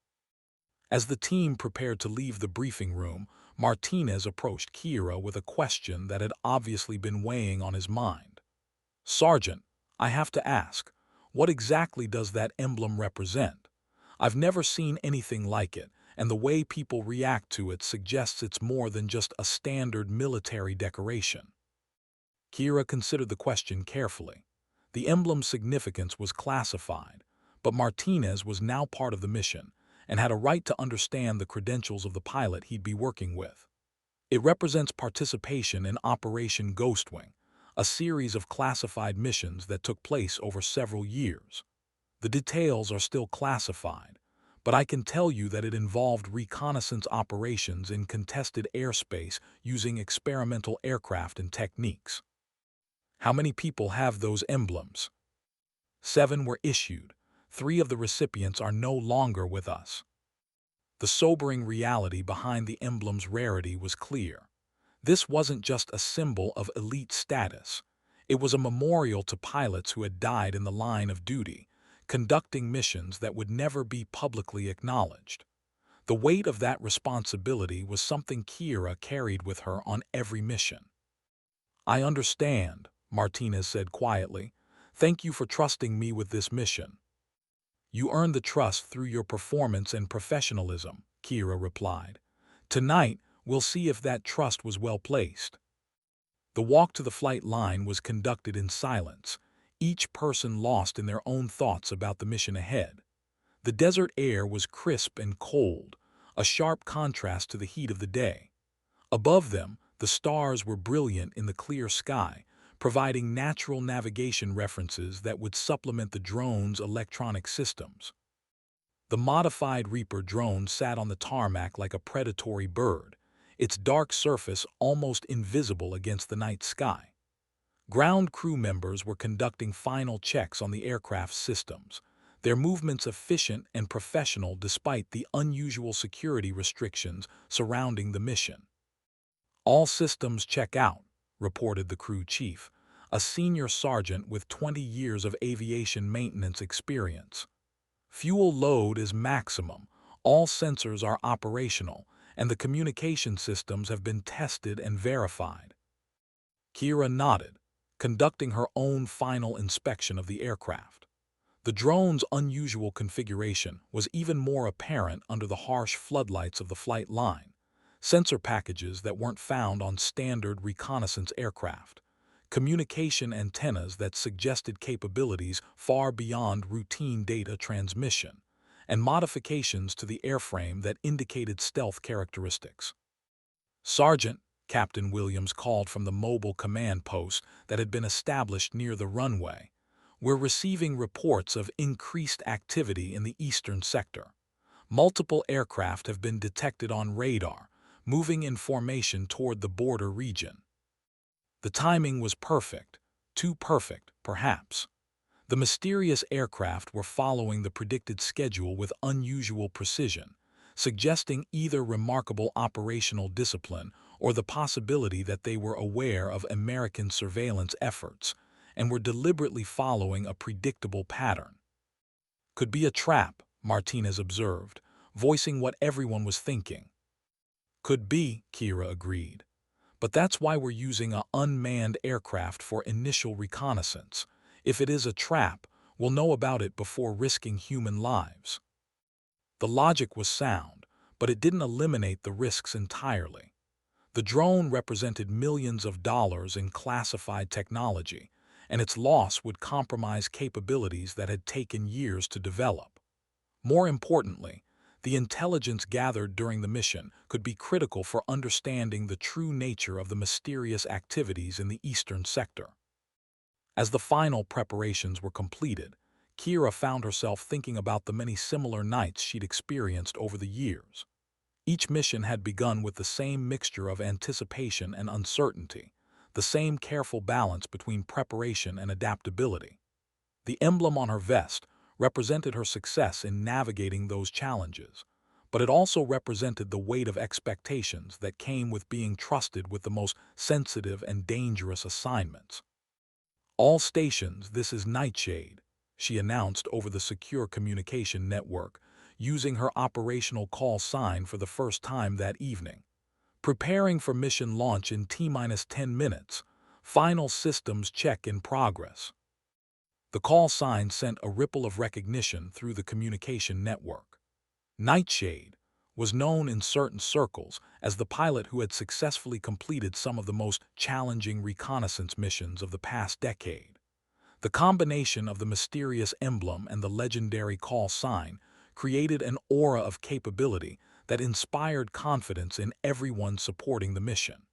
As the team prepared to leave the briefing room, Martinez approached Kira with a question that had obviously been weighing on his mind. "Sergeant, I have to ask, what exactly does that emblem represent? I've never seen anything like it, and the way people react to it suggests it's more than just a standard military decoration." Kira considered the question carefully. The emblem's significance was classified, but Martinez was now part of the mission and had a right to understand the credentials of the pilot he'd be working with. "It represents participation in Operation Ghostwing, a series of classified missions that took place over several years. The details are still classified, but I can tell you that it involved reconnaissance operations in contested airspace using experimental aircraft and techniques." "How many people have those emblems?" "7 were issued. 3 of the recipients are no longer with us." The sobering reality behind the emblem's rarity was clear. This wasn't just a symbol of elite status. It was a memorial to pilots who had died in the line of duty, conducting missions that would never be publicly acknowledged. The weight of that responsibility was something Kira carried with her on every mission. "I understand," Martinez said quietly. "Thank you for trusting me with this mission." "You earned the trust through your performance and professionalism," Kira replied. "Tonight, we'll see if that trust was well placed." The walk to the flight line was conducted in silence, each person lost in their own thoughts about the mission ahead. The desert air was crisp and cold, a sharp contrast to the heat of the day. Above them, the stars were brilliant in the clear sky, providing natural navigation references that would supplement the drone's electronic systems. The modified Reaper drone sat on the tarmac like a predatory bird, its dark surface almost invisible against the night sky. Ground crew members were conducting final checks on the aircraft's systems, their movements efficient and professional despite the unusual security restrictions surrounding the mission. "All systems check out," reported the crew chief, a senior sergeant with 20 years of aviation maintenance experience. "Fuel load is maximum, all sensors are operational, and the communication systems have been tested and verified." Kira nodded, conducting her own final inspection of the aircraft. The drone's unusual configuration was even more apparent under the harsh floodlights of the flight line, sensor packages that weren't found on standard reconnaissance aircraft, communication antennas that suggested capabilities far beyond routine data transmission, and modifications to the airframe that indicated stealth characteristics. "Sergeant," Captain Williams called from the mobile command post that had been established near the runway, "we're receiving reports of increased activity in the eastern sector. Multiple aircraft have been detected on radar, moving in formation toward the border region." The timing was perfect, too perfect, perhaps. The mysterious aircraft were following the predicted schedule with unusual precision, suggesting either remarkable operational discipline or the possibility that they were aware of American surveillance efforts and were deliberately following a predictable pattern. "Could be a trap," Martinez observed, voicing what everyone was thinking. "Could be," Kira agreed. "But that's why we're using an unmanned aircraft for initial reconnaissance. If it is a trap, we'll know about it before risking human lives." The logic was sound, but it didn't eliminate the risks entirely. The drone represented millions of dollars in classified technology, and its loss would compromise capabilities that had taken years to develop. More importantly, the intelligence gathered during the mission could be critical for understanding the true nature of the mysterious activities in the eastern sector. As the final preparations were completed, Kira found herself thinking about the many similar nights she'd experienced over the years. Each mission had begun with the same mixture of anticipation and uncertainty, the same careful balance between preparation and adaptability. The emblem on her vest represented her success in navigating those challenges, but it also represented the weight of expectations that came with being trusted with the most sensitive and dangerous assignments. "All stations, this is Nightshade," she announced over the secure communication network, using her operational call sign for the first time that evening. "Preparing for mission launch in T-10 minutes. Final systems check in progress." The call sign sent a ripple of recognition through the communication network. Nightshade was known in certain circles as the pilot who had successfully completed some of the most challenging reconnaissance missions of the past decade. The combination of the mysterious emblem and the legendary call sign created an aura of capability that inspired confidence in everyone supporting the mission.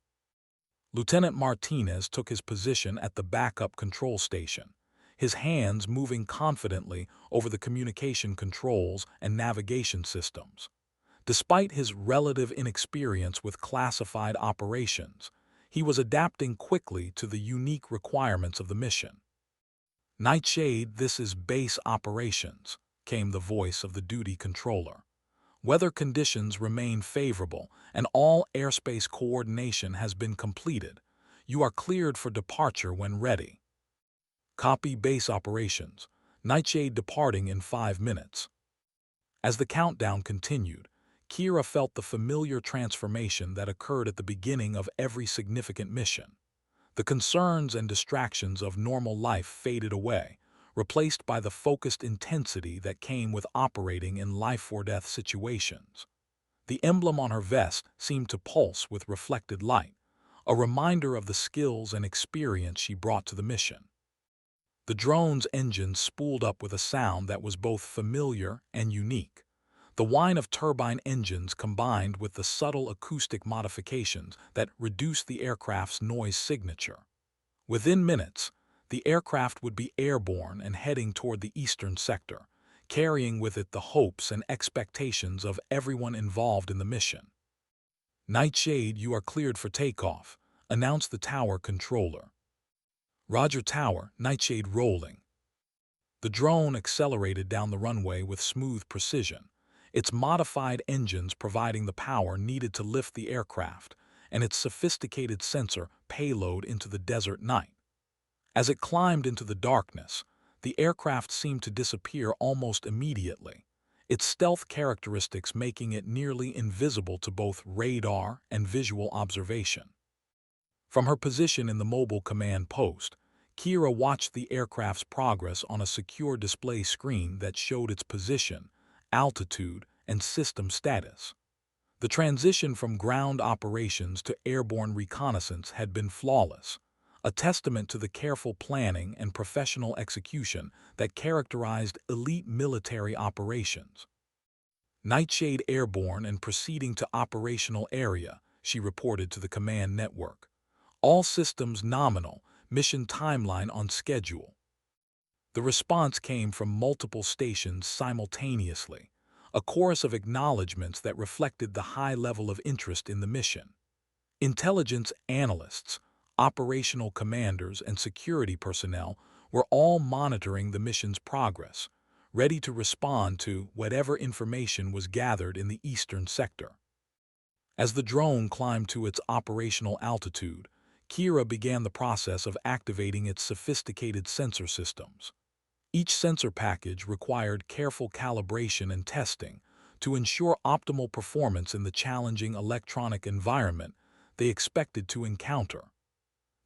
Lieutenant Martinez took his position at the backup control station, his hands moving confidently over the communication controls and navigation systems. Despite his relative inexperience with classified operations, he was adapting quickly to the unique requirements of the mission. "Nightshade, this is base operations," came the voice of the duty controller. "Weather conditions remain favorable, and all airspace coordination has been completed. You are cleared for departure when ready." "Copy base operations. Nightshade departing in 5 minutes." As the countdown continued, Kira felt the familiar transformation that occurred at the beginning of every significant mission. The concerns and distractions of normal life faded away, replaced by the focused intensity that came with operating in life-or-death situations. The emblem on her vest seemed to pulse with reflected light, a reminder of the skills and experience she brought to the mission. The drone's engine spooled up with a sound that was both familiar and unique. The whine of turbine engines combined with the subtle acoustic modifications that reduced the aircraft's noise signature. Within minutes, the aircraft would be airborne and heading toward the eastern sector, carrying with it the hopes and expectations of everyone involved in the mission. "Nightshade, you are cleared for takeoff," announced the tower controller. "Roger Tower, Nightshade rolling." The drone accelerated down the runway with smooth precision, its modified engines providing the power needed to lift the aircraft, and its sophisticated sensor payload into the desert night. As it climbed into the darkness, the aircraft seemed to disappear almost immediately, its stealth characteristics making it nearly invisible to both radar and visual observation. From her position in the mobile command post, Kira watched the aircraft's progress on a secure display screen that showed its position, altitude, and system status. The transition from ground operations to airborne reconnaissance had been flawless, a testament to the careful planning and professional execution that characterized elite military operations. "Nightshade airborne and proceeding to operational area," she reported to the command network. "All systems nominal, mission timeline on schedule." The response came from multiple stations simultaneously, a chorus of acknowledgments that reflected the high level of interest in the mission. Intelligence analysts, operational commanders, and security personnel were all monitoring the mission's progress, ready to respond to whatever information was gathered in the eastern sector. As the drone climbed to its operational altitude, Kira began the process of activating its sophisticated sensor systems. Each sensor package required careful calibration and testing to ensure optimal performance in the challenging electronic environment they expected to encounter.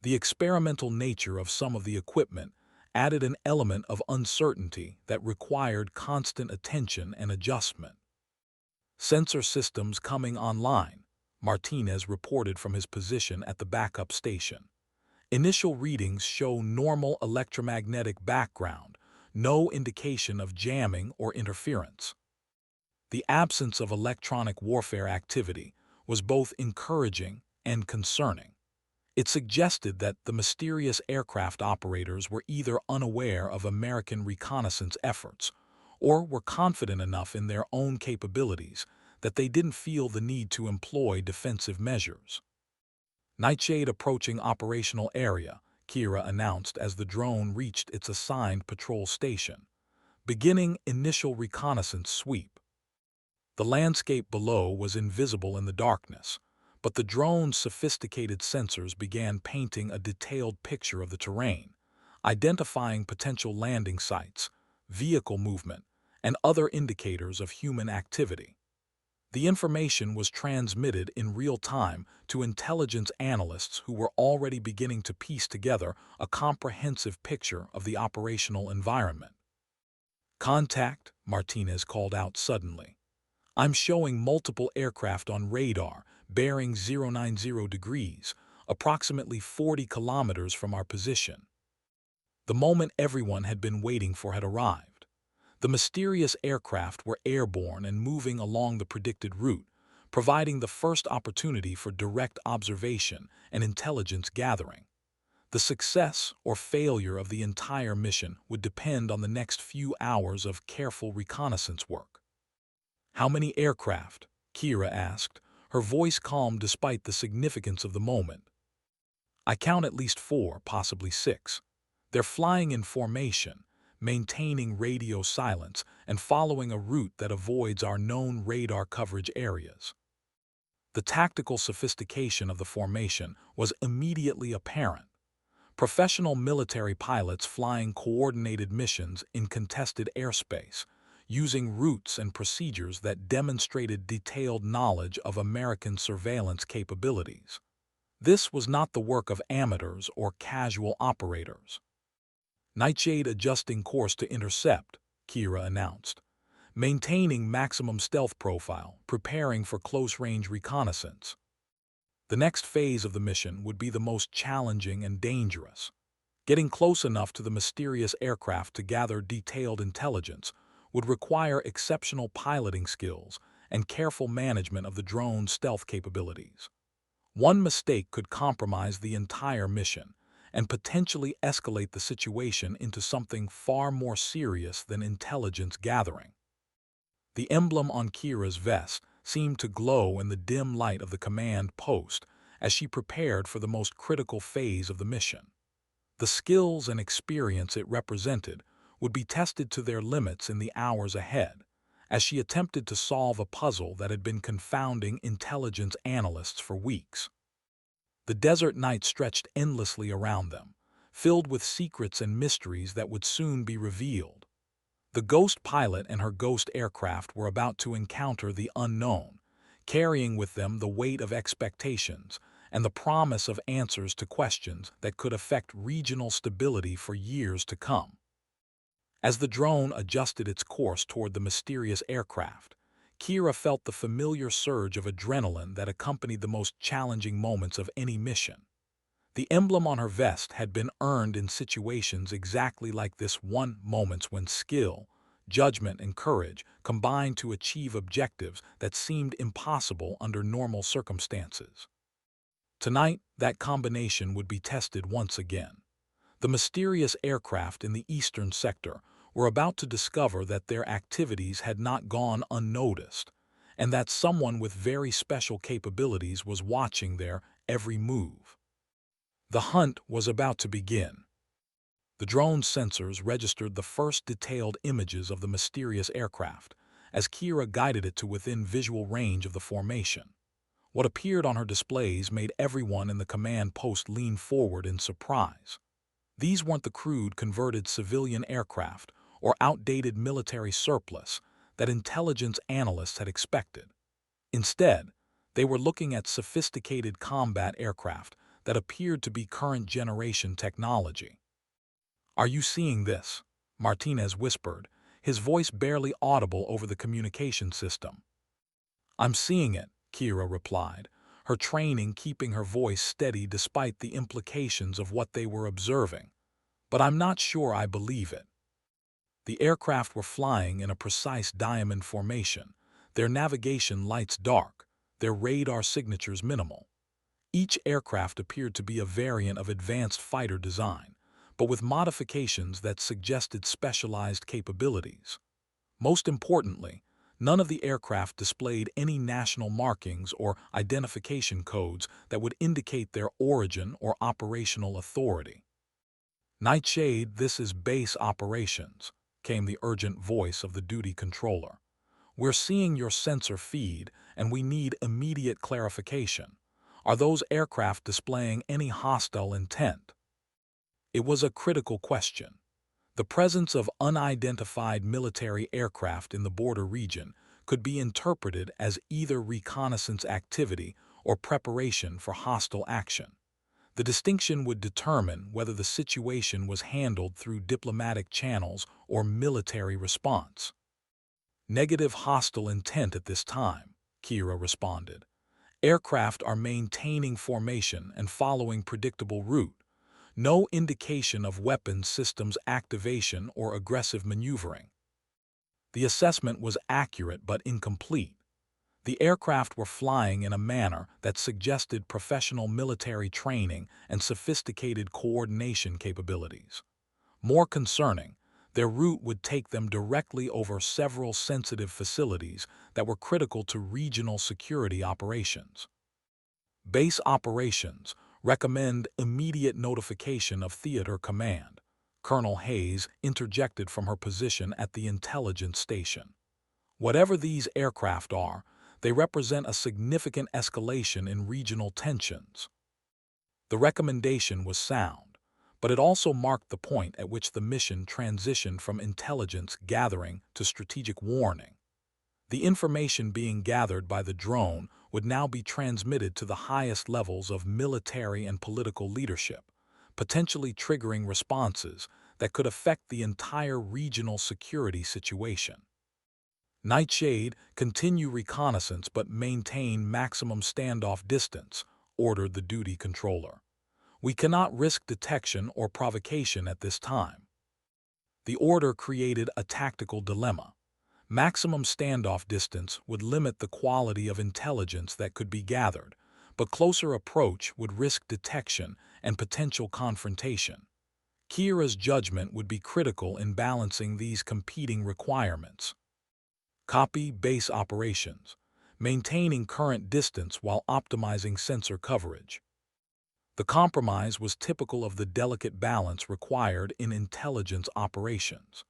The experimental nature of some of the equipment added an element of uncertainty that required constant attention and adjustment. "Sensor systems coming online," Martinez reported from his position at the backup station. "Initial readings show normal electromagnetic background, no indication of jamming or interference." The absence of electronic warfare activity was both encouraging and concerning. It suggested that the mysterious aircraft operators were either unaware of American reconnaissance efforts or were confident enough in their own capabilities that they didn't feel the need to employ defensive measures. "Nightshade approaching operational area," Kira announced as the drone reached its assigned patrol station, beginning initial reconnaissance sweep. The landscape below was invisible in the darkness, but the drone's sophisticated sensors began painting a detailed picture of the terrain, identifying potential landing sites, vehicle movement, and other indicators of human activity. The information was transmitted in real time to intelligence analysts who were already beginning to piece together a comprehensive picture of the operational environment. "Contact," Martinez called out suddenly. "I'm showing multiple aircraft on radar, bearing 090 degrees, approximately 40 kilometers from our position." The moment everyone had been waiting for had arrived. The mysterious aircraft were airborne and moving along the predicted route, providing the first opportunity for direct observation and intelligence gathering. The success or failure of the entire mission would depend on the next few hours of careful reconnaissance work. "How many aircraft?" Kira asked, her voice calm despite the significance of the moment. "I count at least 4, possibly 6. They're flying in formation, maintaining radio silence and following a route that avoids our known radar coverage areas." The tactical sophistication of the formation was immediately apparent. Professional military pilots flying coordinated missions in contested airspace, using routes and procedures that demonstrated detailed knowledge of American surveillance capabilities. This was not the work of amateurs or casual operators. "Nightshade adjusting course to intercept," Kira announced, maintaining maximum stealth profile, preparing for close-range reconnaissance. The next phase of the mission would be the most challenging and dangerous. Getting close enough to the mysterious aircraft to gather detailed intelligence would require exceptional piloting skills and careful management of the drone's stealth capabilities. One mistake could compromise the entire mission, and potentially escalate the situation into something far more serious than intelligence gathering. The emblem on Kira's vest seemed to glow in the dim light of the command post as she prepared for the most critical phase of the mission. The skills and experience it represented would be tested to their limits in the hours ahead, as she attempted to solve a puzzle that had been confounding intelligence analysts for weeks. The desert night stretched endlessly around them, filled with secrets and mysteries that would soon be revealed. The ghost pilot and her ghost aircraft were about to encounter the unknown, carrying with them the weight of expectations and the promise of answers to questions that could affect regional stability for years to come. As the drone adjusted its course toward the mysterious aircraft, Kira felt the familiar surge of adrenaline that accompanied the most challenging moments of any mission. The emblem on her vest had been earned in situations exactly like this one, moments when skill, judgment, and courage combined to achieve objectives that seemed impossible under normal circumstances. Tonight, that combination would be tested once again. The mysterious aircraft in the eastern sector were about to discover that their activities had not gone unnoticed, and that someone with very special capabilities was watching their every move. The hunt was about to begin. The drone's sensors registered the first detailed images of the mysterious aircraft, as Kira guided it to within visual range of the formation. What appeared on her displays made everyone in the command post lean forward in surprise. These weren't the crude converted civilian aircraft or outdated military surplus that intelligence analysts had expected. Instead, they were looking at sophisticated combat aircraft that appeared to be current-generation technology. "Are you seeing this?" Martinez whispered, his voice barely audible over the communication system. "I'm seeing it," Kira replied, her training keeping her voice steady despite the implications of what they were observing. "But I'm not sure I believe it." The aircraft were flying in a precise diamond formation, their navigation lights dark, their radar signatures minimal. Each aircraft appeared to be a variant of advanced fighter design, but with modifications that suggested specialized capabilities. Most importantly, none of the aircraft displayed any national markings or identification codes that would indicate their origin or operational authority. "Nightshade, this is base operations," came the urgent voice of the duty controller. "We're seeing your sensor feed, and we need immediate clarification. Are those aircraft displaying any hostile intent?" It was a critical question. The presence of unidentified military aircraft in the border region could be interpreted as either reconnaissance activity or preparation for hostile action. The distinction would determine whether the situation was handled through diplomatic channels or military response. "Negative hostile intent at this time," Kira responded. "Aircraft are maintaining formation and following predictable route. No indication of weapons systems activation or aggressive maneuvering." The assessment was accurate but incomplete. The aircraft were flying in a manner that suggested professional military training and sophisticated coordination capabilities. More concerning, their route would take them directly over several sensitive facilities that were critical to regional security operations. "Base operations recommend immediate notification of theater command," Colonel Hayes interjected from her position at the intelligence station. "Whatever these aircraft are, they represent a significant escalation in regional tensions." The recommendation was sound, but it also marked the point at which the mission transitioned from intelligence gathering to strategic warning. The information being gathered by the drone would now be transmitted to the highest levels of military and political leadership, potentially triggering responses that could affect the entire regional security situation. "Nightshade, continue reconnaissance but maintain maximum standoff distance," ordered the duty controller. "We cannot risk detection or provocation at this time." The order created a tactical dilemma. Maximum standoff distance would limit the quality of intelligence that could be gathered, but closer approach would risk detection and potential confrontation. Kira's judgment would be critical in balancing these competing requirements. Copy base operations, maintaining current distance while optimizing sensor coverage. The compromise was typical of the delicate balance required in intelligence operations.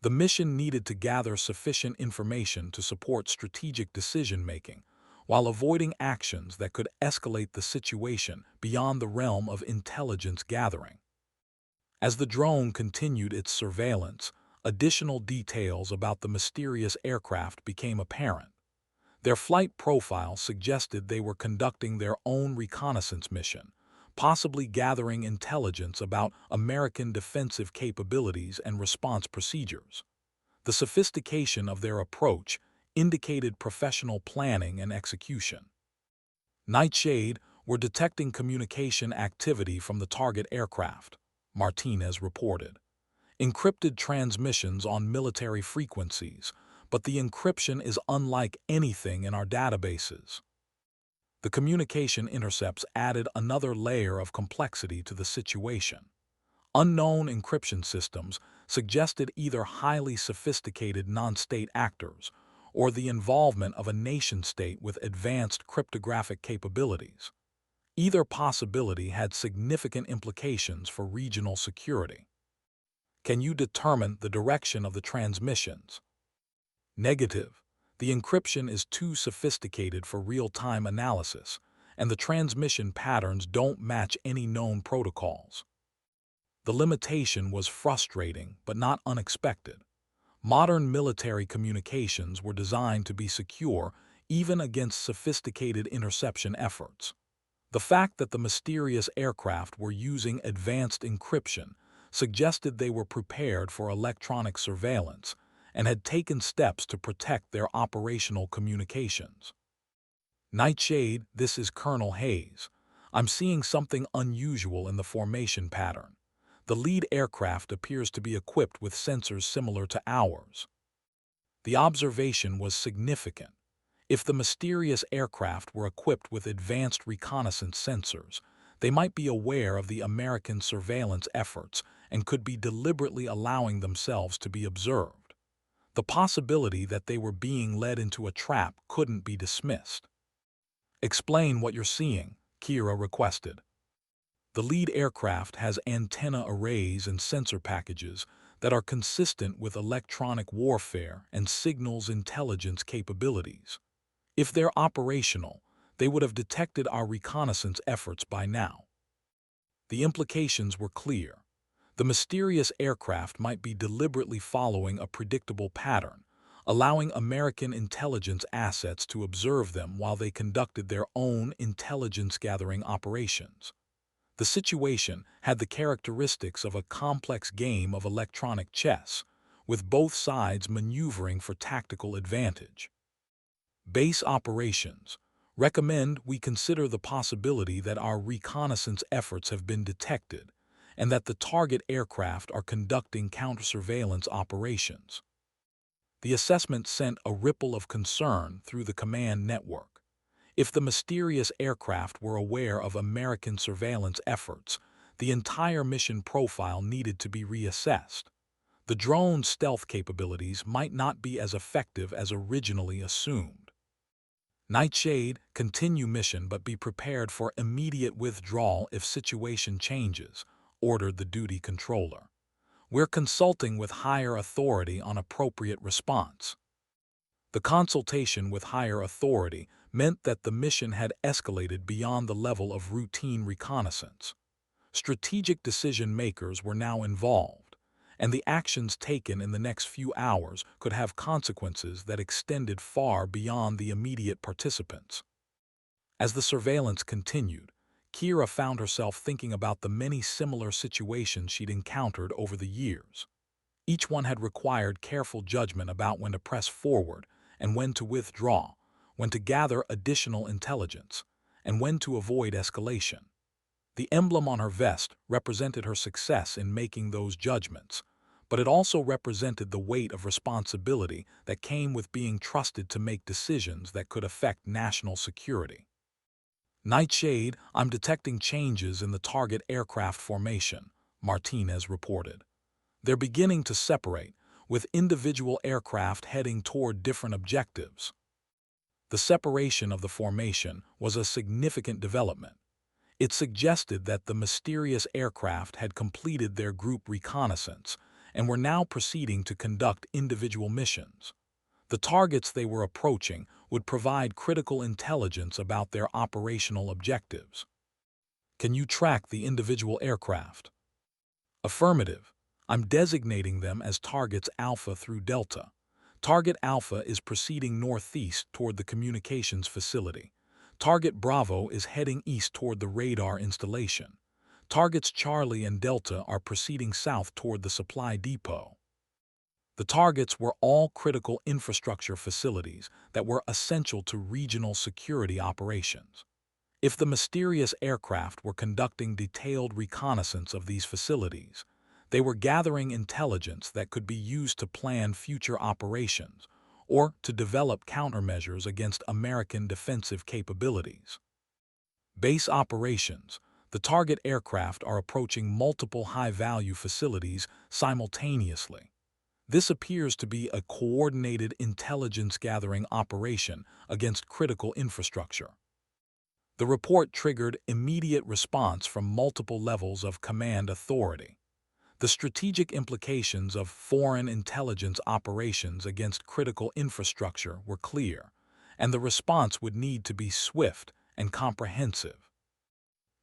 The mission needed to gather sufficient information to support strategic decision-making, while avoiding actions that could escalate the situation beyond the realm of intelligence gathering. As the drone continued its surveillance, additional details about the mysterious aircraft became apparent. Their flight profile suggested they were conducting their own reconnaissance mission, possibly gathering intelligence about American defensive capabilities and response procedures. The sophistication of their approach indicated professional planning and execution. Nightshade were detecting communication activity from the target aircraft, Martinez reported. Encrypted transmissions on military frequencies, but the encryption is unlike anything in our databases. The communication intercepts added another layer of complexity to the situation. Unknown encryption systems suggested either highly sophisticated non-state actors or the involvement of a nation-state with advanced cryptographic capabilities. Either possibility had significant implications for regional security. Can you determine the direction of the transmissions? Negative. The encryption is too sophisticated for real-time analysis, and the transmission patterns don't match any known protocols. The limitation was frustrating but not unexpected. Modern military communications were designed to be secure even against sophisticated interception efforts. The fact that the mysterious aircraft were using advanced encryption suggested they were prepared for electronic surveillance and had taken steps to protect their operational communications. Nightshade, this is Colonel Hayes. I'm seeing something unusual in the formation pattern. The lead aircraft appears to be equipped with sensors similar to ours. The observation was significant. If the mysterious aircraft were equipped with advanced reconnaissance sensors, they might be aware of the American surveillance efforts and could be deliberately allowing themselves to be observed. The possibility that they were being led into a trap couldn't be dismissed. Explain what you're seeing, Kira requested. The lead aircraft has antenna arrays and sensor packages that are consistent with electronic warfare and signals intelligence capabilities. If they're operational, they would have detected our reconnaissance efforts by now. The implications were clear. The mysterious aircraft might be deliberately following a predictable pattern, allowing American intelligence assets to observe them while they conducted their own intelligence-gathering operations. The situation had the characteristics of a complex game of electronic chess, with both sides maneuvering for tactical advantage. Base operations. Recommend we consider the possibility that our reconnaissance efforts have been detected and that the target aircraft are conducting counter-surveillance operations. The assessment sent a ripple of concern through the command network. If the mysterious aircraft were aware of American surveillance efforts, the entire mission profile needed to be reassessed. The drone's stealth capabilities might not be as effective as originally assumed. Nightshade, continue mission but be prepared for immediate withdrawal if situation changes, ordered the duty controller. We're consulting with higher authority on appropriate response. The consultation with higher authority meant that the mission had escalated beyond the level of routine reconnaissance. Strategic decision-makers were now involved, and the actions taken in the next few hours could have consequences that extended far beyond the immediate participants. As the surveillance continued, Kira found herself thinking about the many similar situations she'd encountered over the years. Each one had required careful judgment about when to press forward and when to withdraw, when to gather additional intelligence, and when to avoid escalation. The emblem on her vest represented her success in making those judgments, but it also represented the weight of responsibility that came with being trusted to make decisions that could affect national security. Nightshade, I'm detecting changes in the target aircraft formation, Martinez reported. They're beginning to separate, with individual aircraft heading toward different objectives. The separation of the formation was a significant development. It suggested that the mysterious aircraft had completed their group reconnaissance and were now proceeding to conduct individual missions. The targets they were approaching would provide critical intelligence about their operational objectives. Can you track the individual aircraft? Affirmative. I'm designating them as targets Alpha through Delta. Target Alpha is proceeding northeast toward the communications facility. Target Bravo is heading east toward the radar installation. Targets Charlie and Delta are proceeding south toward the supply depot. The targets were all critical infrastructure facilities that were essential to regional security operations. If the mysterious aircraft were conducting detailed reconnaissance of these facilities, they were gathering intelligence that could be used to plan future operations or to develop countermeasures against American defensive capabilities. Base operations. The target aircraft are approaching multiple high-value facilities simultaneously. This appears to be a coordinated intelligence-gathering operation against critical infrastructure. The report triggered immediate response from multiple levels of command authority. The strategic implications of foreign intelligence operations against critical infrastructure were clear, and the response would need to be swift and comprehensive.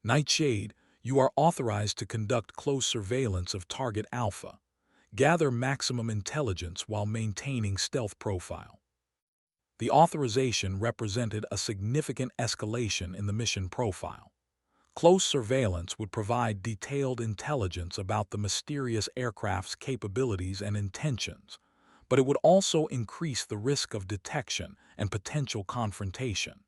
Nightshade, you are authorized to conduct close surveillance of Target Alpha. Gather maximum intelligence while maintaining stealth profile. The authorization represented a significant escalation in the mission profile. Close surveillance would provide detailed intelligence about the mysterious aircraft's capabilities and intentions, but it would also increase the risk of detection and potential confrontation.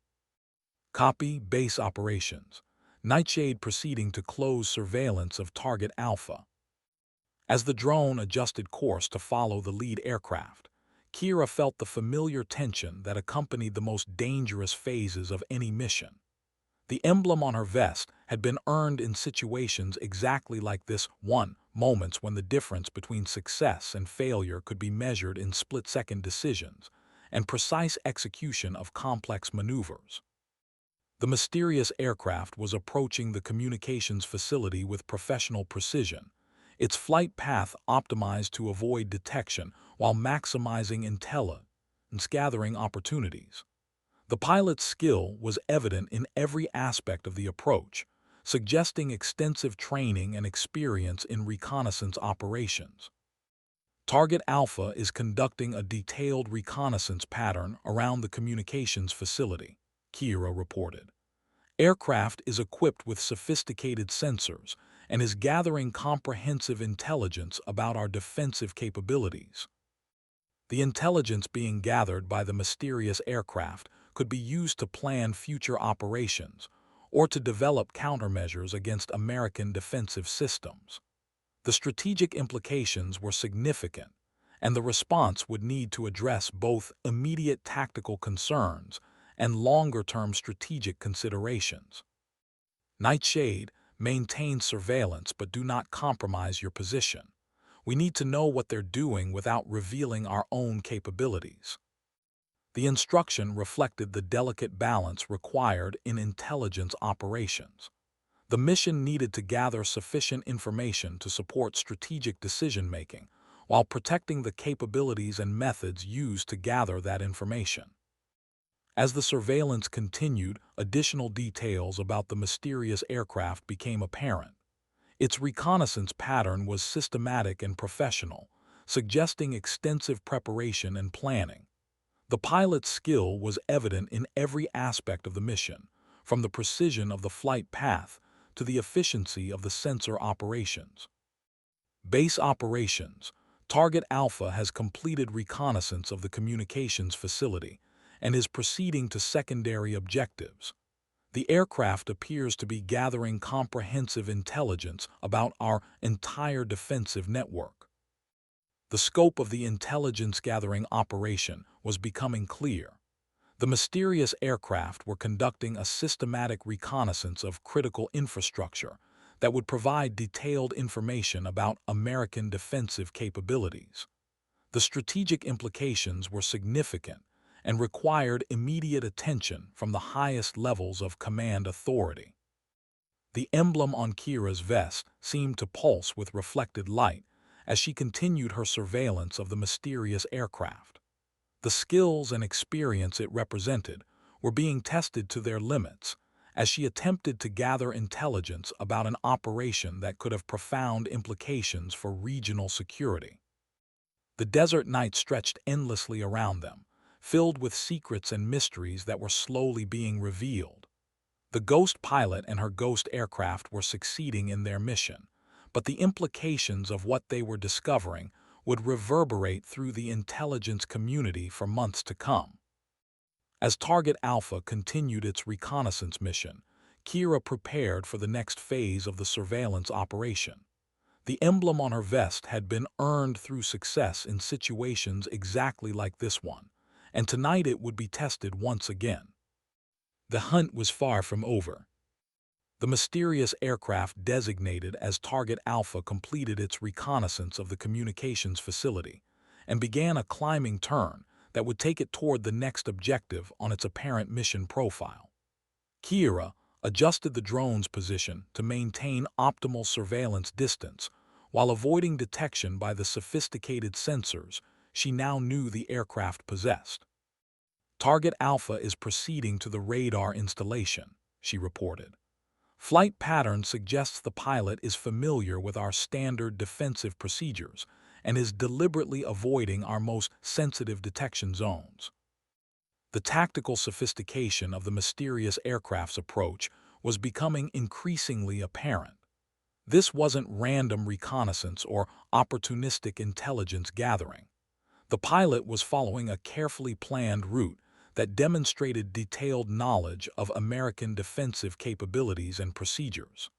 Copy base operations. Nightshade proceeding to close surveillance of Target Alpha. As the drone adjusted course to follow the lead aircraft, Kira felt the familiar tension that accompanied the most dangerous phases of any mission. The emblem on her vest had been earned in situations exactly like this one, moments when the difference between success and failure could be measured in split-second decisions and precise execution of complex maneuvers. The mysterious aircraft was approaching the communications facility with professional precision, its flight path optimized to avoid detection while maximizing intelligence-gathering opportunities. The pilot's skill was evident in every aspect of the approach, suggesting extensive training and experience in reconnaissance operations. Target Alpha is conducting a detailed reconnaissance pattern around the communications facility, Kira reported. Aircraft is equipped with sophisticated sensors and is gathering comprehensive intelligence about our defensive capabilities. The intelligence being gathered by the mysterious aircraft could be used to plan future operations or to develop countermeasures against American defensive systems. The strategic implications were significant, and the response would need to address both immediate tactical concerns and longer-term strategic considerations. Nightshade, maintain surveillance but do not compromise your position. We need to know what they're doing without revealing our own capabilities. The instruction reflected the delicate balance required in intelligence operations. The mission needed to gather sufficient information to support strategic decision-making while protecting the capabilities and methods used to gather that information. As the surveillance continued, additional details about the mysterious aircraft became apparent. Its reconnaissance pattern was systematic and professional, suggesting extensive preparation and planning. The pilot's skill was evident in every aspect of the mission, from the precision of the flight path to the efficiency of the sensor operations. Base operations. Target Alpha has completed reconnaissance of the communications facility and is proceeding to secondary objectives. The aircraft appears to be gathering comprehensive intelligence about our entire defensive network. The scope of the intelligence-gathering operation was becoming clear. The mysterious aircraft were conducting a systematic reconnaissance of critical infrastructure that would provide detailed information about American defensive capabilities. The strategic implications were significant and required immediate attention from the highest levels of command authority. The emblem on Kira's vest seemed to pulse with reflected light as she continued her surveillance of the mysterious aircraft. The skills and experience it represented were being tested to their limits as she attempted to gather intelligence about an operation that could have profound implications for regional security. The desert night stretched endlessly around them, filled with secrets and mysteries that were slowly being revealed. The ghost pilot and her ghost aircraft were succeeding in their mission, but the implications of what they were discovering would reverberate through the intelligence community for months to come. As Target Alpha continued its reconnaissance mission, Kira prepared for the next phase of the surveillance operation. The emblem on her vest had been earned through success in situations exactly like this one, and tonight it would be tested once again. The hunt was far from over. The mysterious aircraft designated as Target Alpha completed its reconnaissance of the communications facility and began a climbing turn that would take it toward the next objective on its apparent mission profile. Kira adjusted the drone's position to maintain optimal surveillance distance while avoiding detection by the sophisticated sensors she now knew the aircraft possessed. Target Alpha is proceeding to the radar installation, she reported. Flight pattern suggests the pilot is familiar with our standard defensive procedures and is deliberately avoiding our most sensitive detection zones. The tactical sophistication of the mysterious aircraft's approach was becoming increasingly apparent. This wasn't random reconnaissance or opportunistic intelligence gathering. The pilot was following a carefully planned route that demonstrated detailed knowledge of American defensive capabilities and procedures.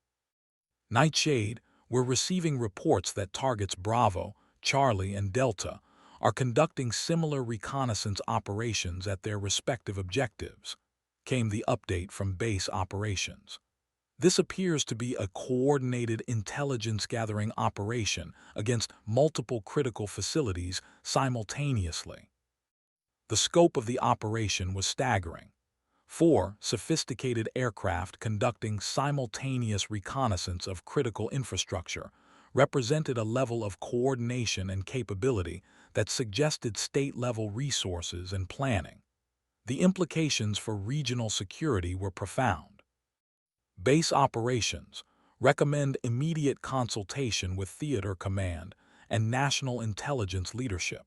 Nightshade, we're receiving reports that targets Bravo, Charlie, and Delta are conducting similar reconnaissance operations at their respective objectives, came the update from base operations. This appears to be a coordinated intelligence-gathering operation against multiple critical facilities simultaneously. The scope of the operation was staggering. 4 sophisticated aircraft conducting simultaneous reconnaissance of critical infrastructure represented a level of coordination and capability that suggested state-level resources and planning. The implications for regional security were profound. Base operations recommend immediate consultation with Theater Command and National Intelligence Leadership.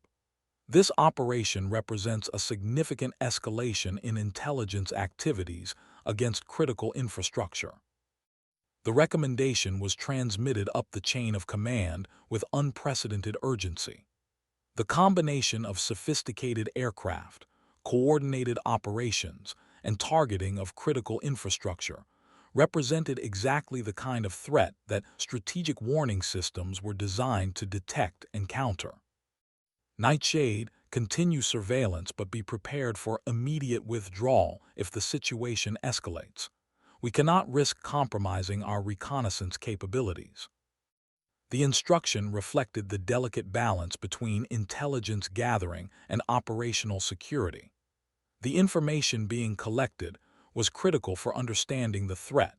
This operation represents a significant escalation in intelligence activities against critical infrastructure. The recommendation was transmitted up the chain of command with unprecedented urgency. The combination of sophisticated aircraft, coordinated operations, and targeting of critical infrastructure represented exactly the kind of threat that strategic warning systems were designed to detect and counter. Nightshade, continue surveillance but be prepared for immediate withdrawal if the situation escalates. We cannot risk compromising our reconnaissance capabilities. The instruction reflected the delicate balance between intelligence gathering and operational security. The information being collected was critical for understanding the threat,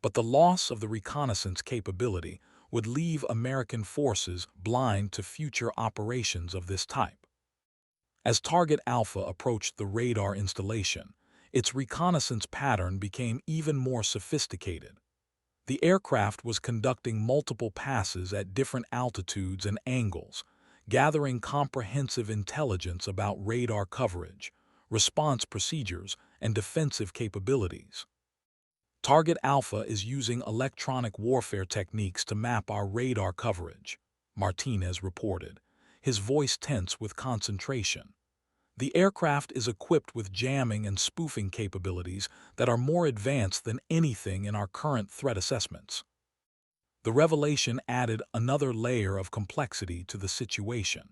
but the loss of the reconnaissance capability would leave American forces blind to future operations of this type. As Target Alpha approached the radar installation, its reconnaissance pattern became even more sophisticated. The aircraft was conducting multiple passes at different altitudes and angles, gathering comprehensive intelligence about radar coverage, response procedures, and defensive capabilities. Target Alpha is using electronic warfare techniques to map our radar coverage, Martinez reported, his voice tense with concentration. The aircraft is equipped with jamming and spoofing capabilities that are more advanced than anything in our current threat assessments. The revelation added another layer of complexity to the situation.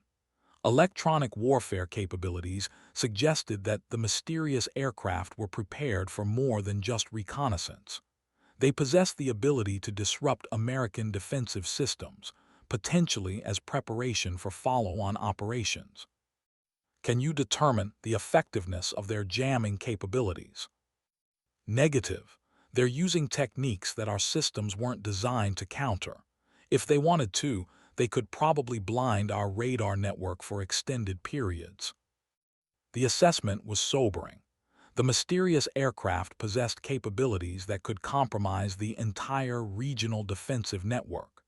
Electronic warfare capabilities suggested that the mysterious aircraft were prepared for more than just reconnaissance. They possessed the ability to disrupt American defensive systems, potentially as preparation for follow-on operations. Can you determine the effectiveness of their jamming capabilities? Negative. They're using techniques that our systems weren't designed to counter. If they wanted to, they could probably blind our radar network for extended periods. The assessment was sobering. The mysterious aircraft possessed capabilities that could compromise the entire regional defensive network.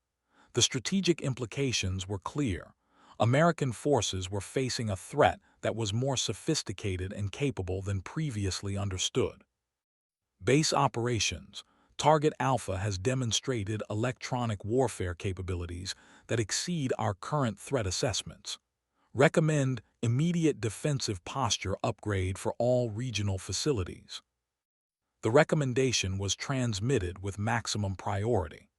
The strategic implications were clear. American forces were facing a threat that was more sophisticated and capable than previously understood. Base operations. Target Alpha has demonstrated electronic warfare capabilities that exceed our current threat assessments. Recommend immediate defensive posture upgrade for all regional facilities. The recommendation was transmitted with maximum priority.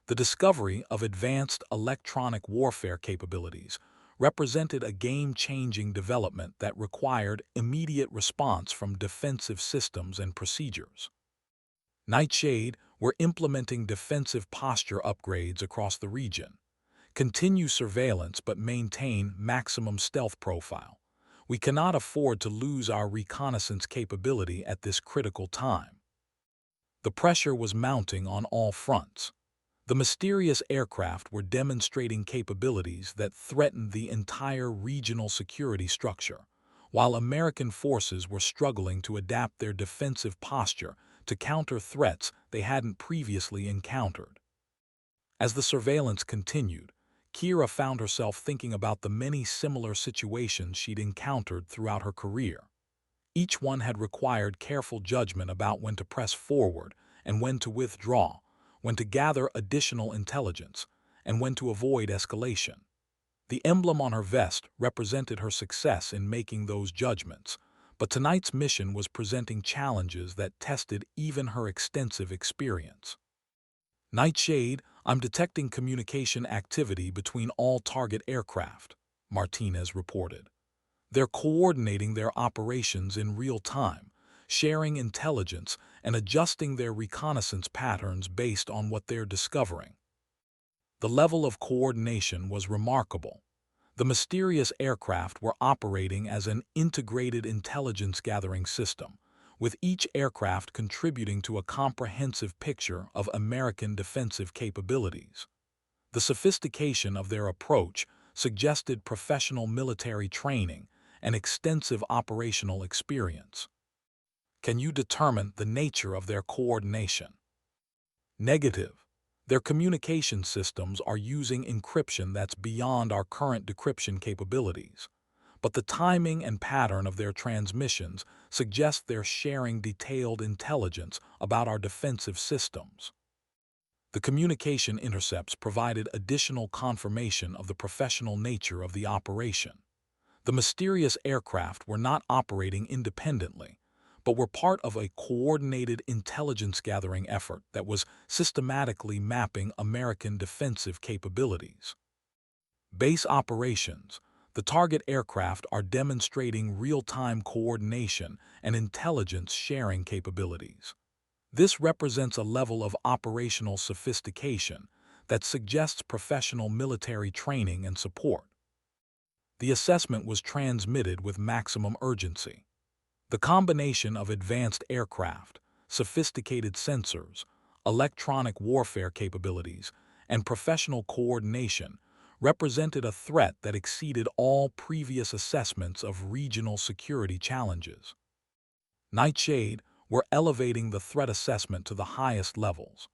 The discovery of advanced electronic warfare capabilities represented a game-changing development that required immediate response from defensive systems and procedures. Nightshade were implementing defensive posture upgrades across the region. Continue surveillance but maintain maximum stealth profile. We cannot afford to lose our reconnaissance capability at this critical time. The pressure was mounting on all fronts. The mysterious aircraft were demonstrating capabilities that threatened the entire regional security structure, while American forces were struggling to adapt their defensive posture to counter threats they hadn't previously encountered. As the surveillance continued, Kira found herself thinking about the many similar situations she'd encountered throughout her career. Each one had required careful judgment about when to press forward and when to withdraw, when to gather additional intelligence, and when to avoid escalation. The emblem on her vest represented her success in making those judgments, but tonight's mission was presenting challenges that tested even her extensive experience. Nightshade, I'm detecting communication activity between all target aircraft, Martinez reported. They're coordinating their operations in real time, sharing intelligence and adjusting their reconnaissance patterns based on what they're discovering. The level of coordination was remarkable. The mysterious aircraft were operating as an integrated intelligence-gathering system, with each aircraft contributing to a comprehensive picture of American defensive capabilities. The sophistication of their approach suggested professional military training and extensive operational experience. Can you determine the nature of their coordination? Negative. Their communication systems are using encryption that's beyond our current decryption capabilities, but the timing and pattern of their transmissions suggest they're sharing detailed intelligence about our defensive systems. The communication intercepts provided additional confirmation of the professional nature of the operation. The mysterious aircraft were not operating independently, but were part of a coordinated intelligence-gathering effort that was systematically mapping American defensive capabilities. Base operations. The target aircraft are demonstrating real-time coordination and intelligence sharing capabilities. This represents a level of operational sophistication that suggests professional military training and support. The assessment was transmitted with maximum urgency. The combination of advanced aircraft, sophisticated sensors, electronic warfare capabilities, and professional coordination represented a threat that exceeded all previous assessments of regional security challenges. Nightshade were elevating the threat assessment to the highest levels.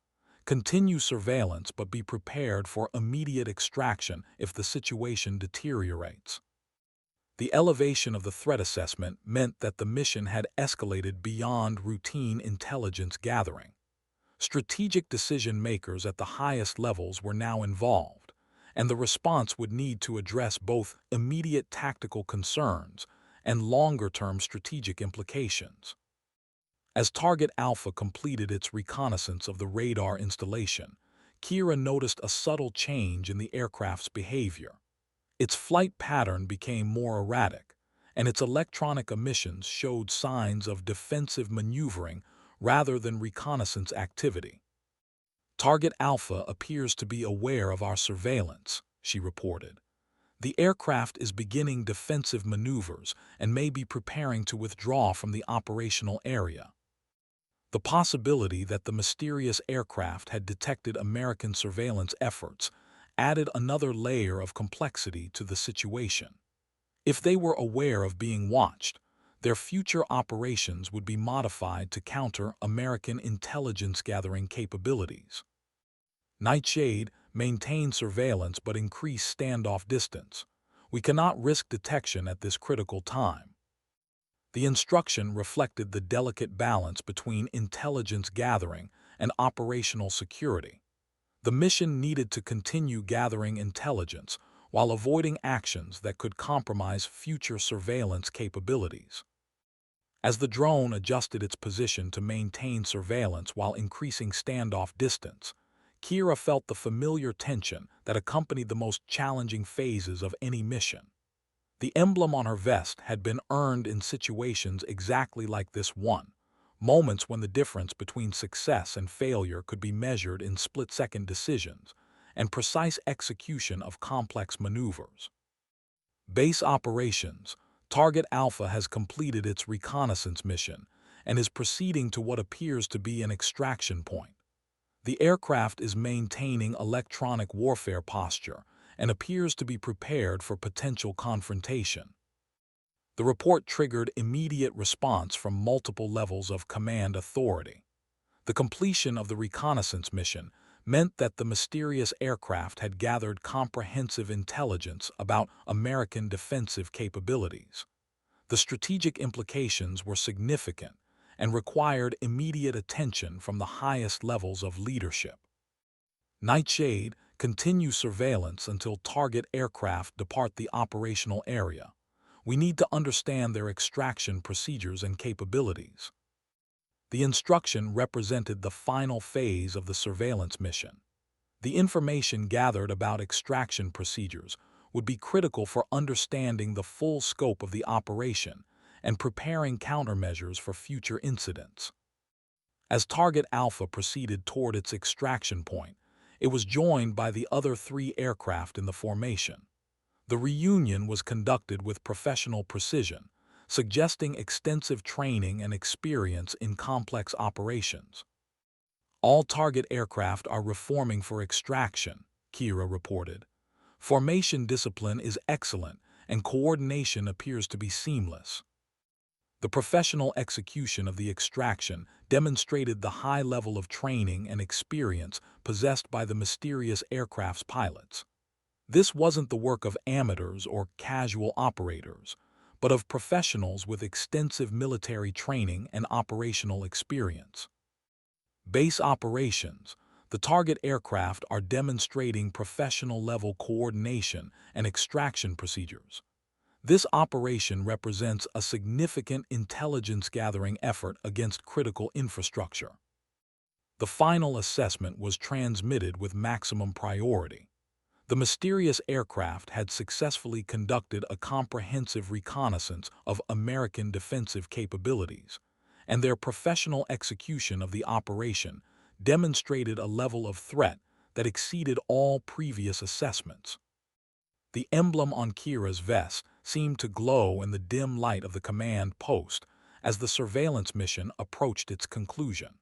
Continue surveillance but be prepared for immediate extraction if the situation deteriorates. The elevation of the threat assessment meant that the mission had escalated beyond routine intelligence gathering. Strategic decision-makers at the highest levels were now involved, and the response would need to address both immediate tactical concerns and longer-term strategic implications. As Target Alpha completed its reconnaissance of the radar installation, Kira noticed a subtle change in the aircraft's behavior. Its flight pattern became more erratic, and its electronic emissions showed signs of defensive maneuvering rather than reconnaissance activity. Target Alpha appears to be aware of our surveillance, she reported. The aircraft is beginning defensive maneuvers and may be preparing to withdraw from the operational area. The possibility that the mysterious aircraft had detected American surveillance efforts added another layer of complexity to the situation. If they were aware of being watched, their future operations would be modified to counter American intelligence-gathering capabilities. Nightshade, maintain surveillance but increase standoff distance. We cannot risk detection at this critical time. The instruction reflected the delicate balance between intelligence gathering and operational security. The mission needed to continue gathering intelligence while avoiding actions that could compromise future surveillance capabilities. As the drone adjusted its position to maintain surveillance while increasing standoff distance, Kira felt the familiar tension that accompanied the most challenging phases of any mission. The emblem on her vest had been earned in situations exactly like this one, moments when the difference between success and failure could be measured in split-second decisions and precise execution of complex maneuvers. Base operations. Target Alpha has completed its reconnaissance mission and is proceeding to what appears to be an extraction point. The aircraft is maintaining electronic warfare posture and appears to be prepared for potential confrontation. The report triggered immediate response from multiple levels of command authority. The completion of the reconnaissance mission meant that the mysterious aircraft had gathered comprehensive intelligence about American defensive capabilities. The strategic implications were significant and required immediate attention from the highest levels of leadership. Nightshade, continue surveillance until target aircraft depart the operational area. We need to understand their extraction procedures and capabilities. The instruction represented the final phase of the surveillance mission. The information gathered about extraction procedures would be critical for understanding the full scope of the operation and preparing countermeasures for future incidents. As Target Alpha proceeded toward its extraction point, it was joined by the other 3 aircraft in the formation. The reunion was conducted with professional precision, suggesting extensive training and experience in complex operations. All target aircraft are reforming for extraction, Kira reported. Formation discipline is excellent and coordination appears to be seamless. The professional execution of the extraction demonstrated the high level of training and experience possessed by the mysterious aircraft's pilots. This wasn't the work of amateurs or casual operators, but of professionals with extensive military training and operational experience. Base operations. The target aircraft are demonstrating professional-level coordination and extraction procedures. This operation represents a significant intelligence-gathering effort against critical infrastructure. The final assessment was transmitted with maximum priority. The mysterious aircraft had successfully conducted a comprehensive reconnaissance of American defensive capabilities, and their professional execution of the operation demonstrated a level of threat that exceeded all previous assessments. The emblem on Kira's vest seemed to glow in the dim light of the command post as the surveillance mission approached its conclusion.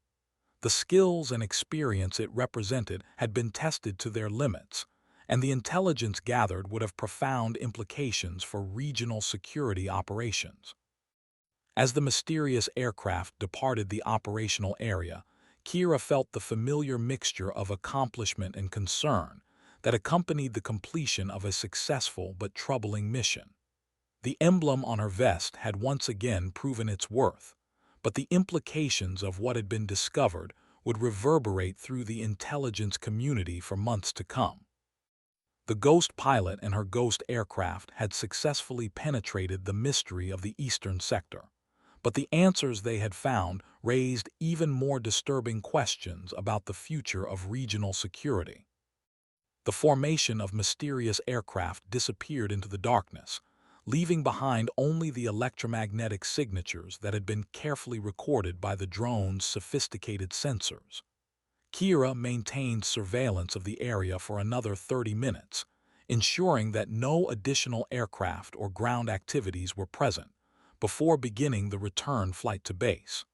The skills and experience it represented had been tested to their limits, and the intelligence gathered would have profound implications for regional security operations. As the mysterious aircraft departed the operational area, Kira felt the familiar mixture of accomplishment and concern that accompanied the completion of a successful but troubling mission. The emblem on her vest had once again proven its worth, but the implications of what had been discovered would reverberate through the intelligence community for months to come. The ghost pilot and her ghost aircraft had successfully penetrated the mystery of the eastern sector, but the answers they had found raised even more disturbing questions about the future of regional security. The formation of mysterious aircraft disappeared into the darkness, leaving behind only the electromagnetic signatures that had been carefully recorded by the drone's sophisticated sensors. Kira maintained surveillance of the area for another 30 minutes, ensuring that no additional aircraft or ground activities were present, before beginning the return flight to base.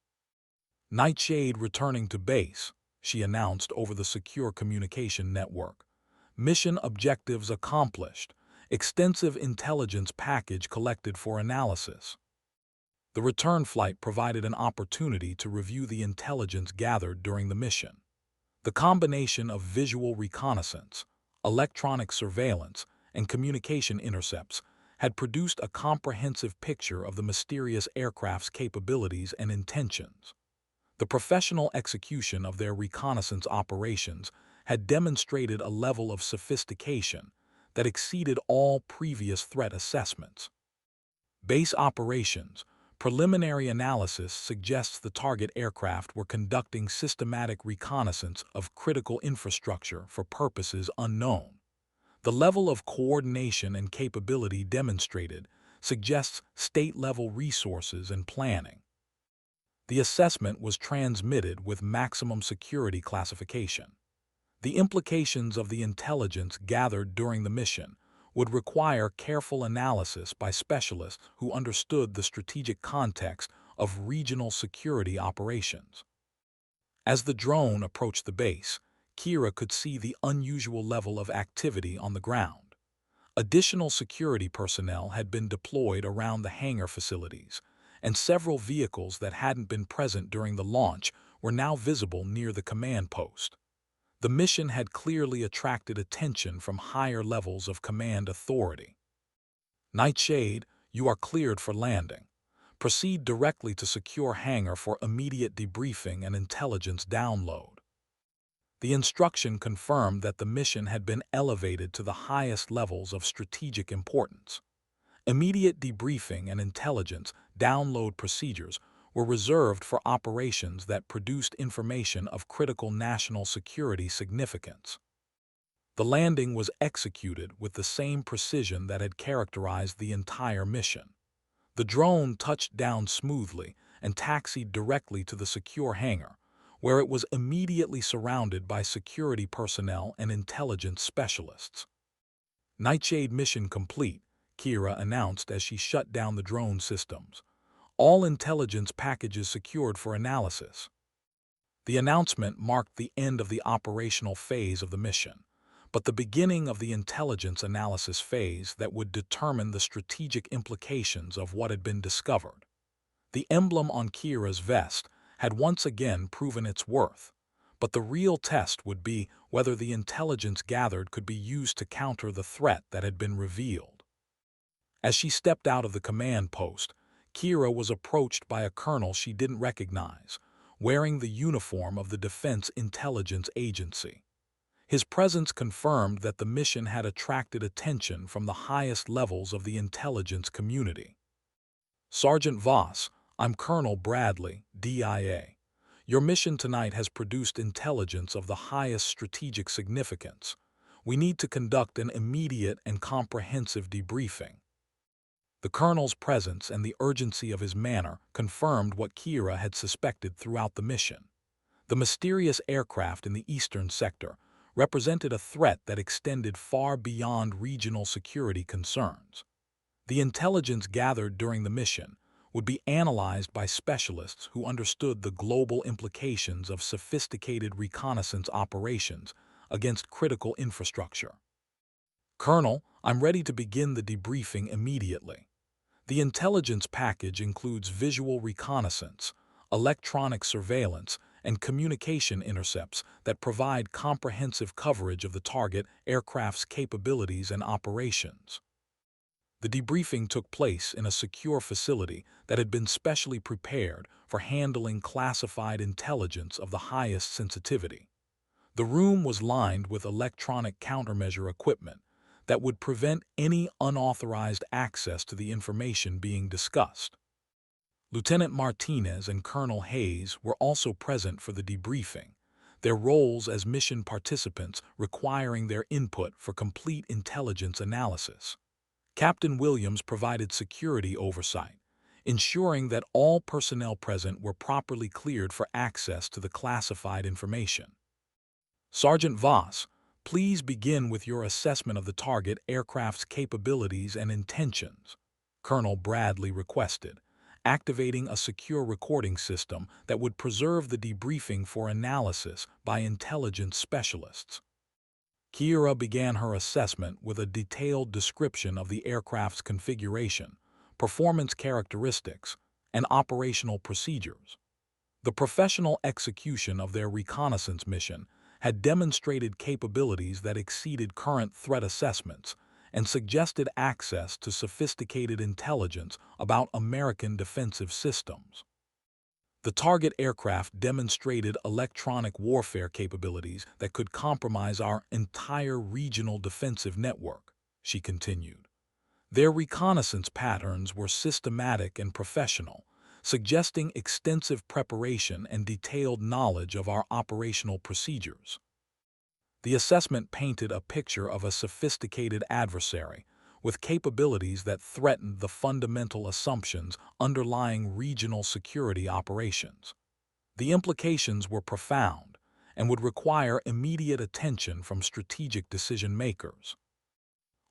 Nightshade returning to base, she announced over the secure communication network. Mission objectives accomplished. Extensive intelligence package collected for analysis. The return flight provided an opportunity to review the intelligence gathered during the mission. The combination of visual reconnaissance, electronic surveillance, and communication intercepts had produced a comprehensive picture of the mysterious aircraft's capabilities and intentions. The professional execution of their reconnaissance operations had demonstrated a level of sophistication that exceeded all previous threat assessments. Base operations. Preliminary analysis suggests the target aircraft were conducting systematic reconnaissance of critical infrastructure for purposes unknown. The level of coordination and capability demonstrated suggests state-level resources and planning. The assessment was transmitted with maximum security classification. The implications of the intelligence gathered during the mission would require careful analysis by specialists who understood the strategic context of regional security operations. As the drone approached the base, Kira could see the unusual level of activity on the ground. Additional security personnel had been deployed around the hangar facilities, and several vehicles that hadn't been present during the launch were now visible near the command post. The mission had clearly attracted attention from higher levels of command authority. Nightshade, you are cleared for landing. Proceed directly to secure hangar for immediate debriefing and intelligence download. The instruction confirmed that the mission had been elevated to the highest levels of strategic importance. Immediate debriefing and intelligence download procedures were reserved for operations that produced information of critical national security significance. The landing was executed with the same precision that had characterized the entire mission. The drone touched down smoothly and taxied directly to the secure hangar, where it was immediately surrounded by security personnel and intelligence specialists. Nightshade mission complete, Kira announced as she shut down the drone systems. All intelligence packages secured for analysis. The announcement marked the end of the operational phase of the mission, but the beginning of the intelligence analysis phase that would determine the strategic implications of what had been discovered. The emblem on Kira's vest had once again proven its worth, but the real test would be whether the intelligence gathered could be used to counter the threat that had been revealed. As she stepped out of the command post, Kira was approached by a colonel she didn't recognize, wearing the uniform of the Defense Intelligence Agency. His presence confirmed that the mission had attracted attention from the highest levels of the intelligence community. Sergeant Voss, I'm Colonel Bradley, DIA. Your mission tonight has produced intelligence of the highest strategic significance. We need to conduct an immediate and comprehensive debriefing. The colonel's presence and the urgency of his manner confirmed what Kira had suspected throughout the mission. The mysterious aircraft in the eastern sector represented a threat that extended far beyond regional security concerns. The intelligence gathered during the mission would be analyzed by specialists who understood the global implications of sophisticated reconnaissance operations against critical infrastructure. Colonel, I'm ready to begin the debriefing immediately. The intelligence package includes visual reconnaissance, electronic surveillance, and communication intercepts that provide comprehensive coverage of the target aircraft's capabilities and operations. The debriefing took place in a secure facility that had been specially prepared for handling classified intelligence of the highest sensitivity. The room was lined with electronic countermeasure equipment that would prevent any unauthorized access to the information being discussed. Lieutenant Martinez and Colonel Hayes were also present for the debriefing, their roles as mission participants requiring their input for complete intelligence analysis. Captain Williams provided security oversight, ensuring that all personnel present were properly cleared for access to the classified information. Sergeant Voss, please begin with your assessment of the target aircraft's capabilities and intentions, Colonel Bradley requested, activating a secure recording system that would preserve the debriefing for analysis by intelligence specialists. Kira began her assessment with a detailed description of the aircraft's configuration, performance characteristics, and operational procedures. The professional execution of their reconnaissance mission had demonstrated capabilities that exceeded current threat assessments and suggested access to sophisticated intelligence about American defensive systems. The target aircraft demonstrated electronic warfare capabilities that could compromise our entire regional defensive network, she continued. Their reconnaissance patterns were systematic and professional, suggesting extensive preparation and detailed knowledge of our operational procedures. The assessment painted a picture of a sophisticated adversary, with capabilities that threatened the fundamental assumptions underlying regional security operations. The implications were profound and would require immediate attention from strategic decision-makers.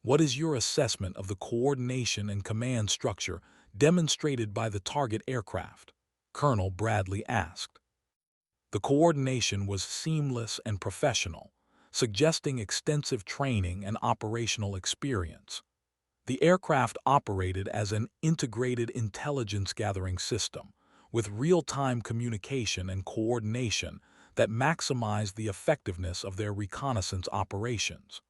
What is your assessment of the coordination and command structure demonstrated by the target aircraft? Colonel Bradley asked. The coordination was seamless and professional, suggesting extensive training and operational experience. The aircraft operated as an integrated intelligence-gathering system, with real-time communication and coordination that maximized the effectiveness of their reconnaissance operations.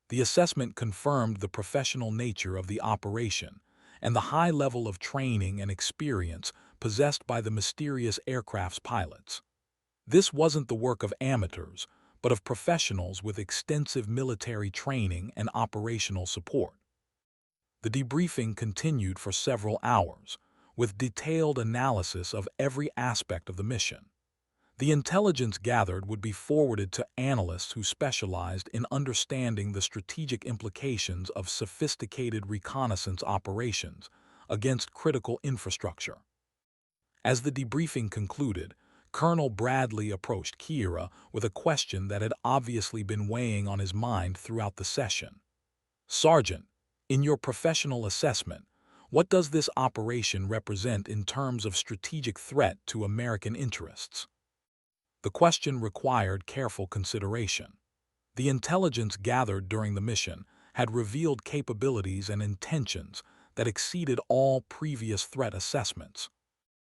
The assessment confirmed the professional nature of the operation and the high level of training and experience possessed by the mysterious aircraft's pilots. This wasn't the work of amateurs, but of professionals with extensive military training and operational support. The debriefing continued for several hours, with detailed analysis of every aspect of the mission. The intelligence gathered would be forwarded to analysts who specialized in understanding the strategic implications of sophisticated reconnaissance operations against critical infrastructure. As the debriefing concluded, Colonel Bradley approached Kira with a question that had obviously been weighing on his mind throughout the session. Sergeant, in your professional assessment, what does this operation represent in terms of strategic threat to American interests? The question required careful consideration. The intelligence gathered during the mission had revealed capabilities and intentions that exceeded all previous threat assessments.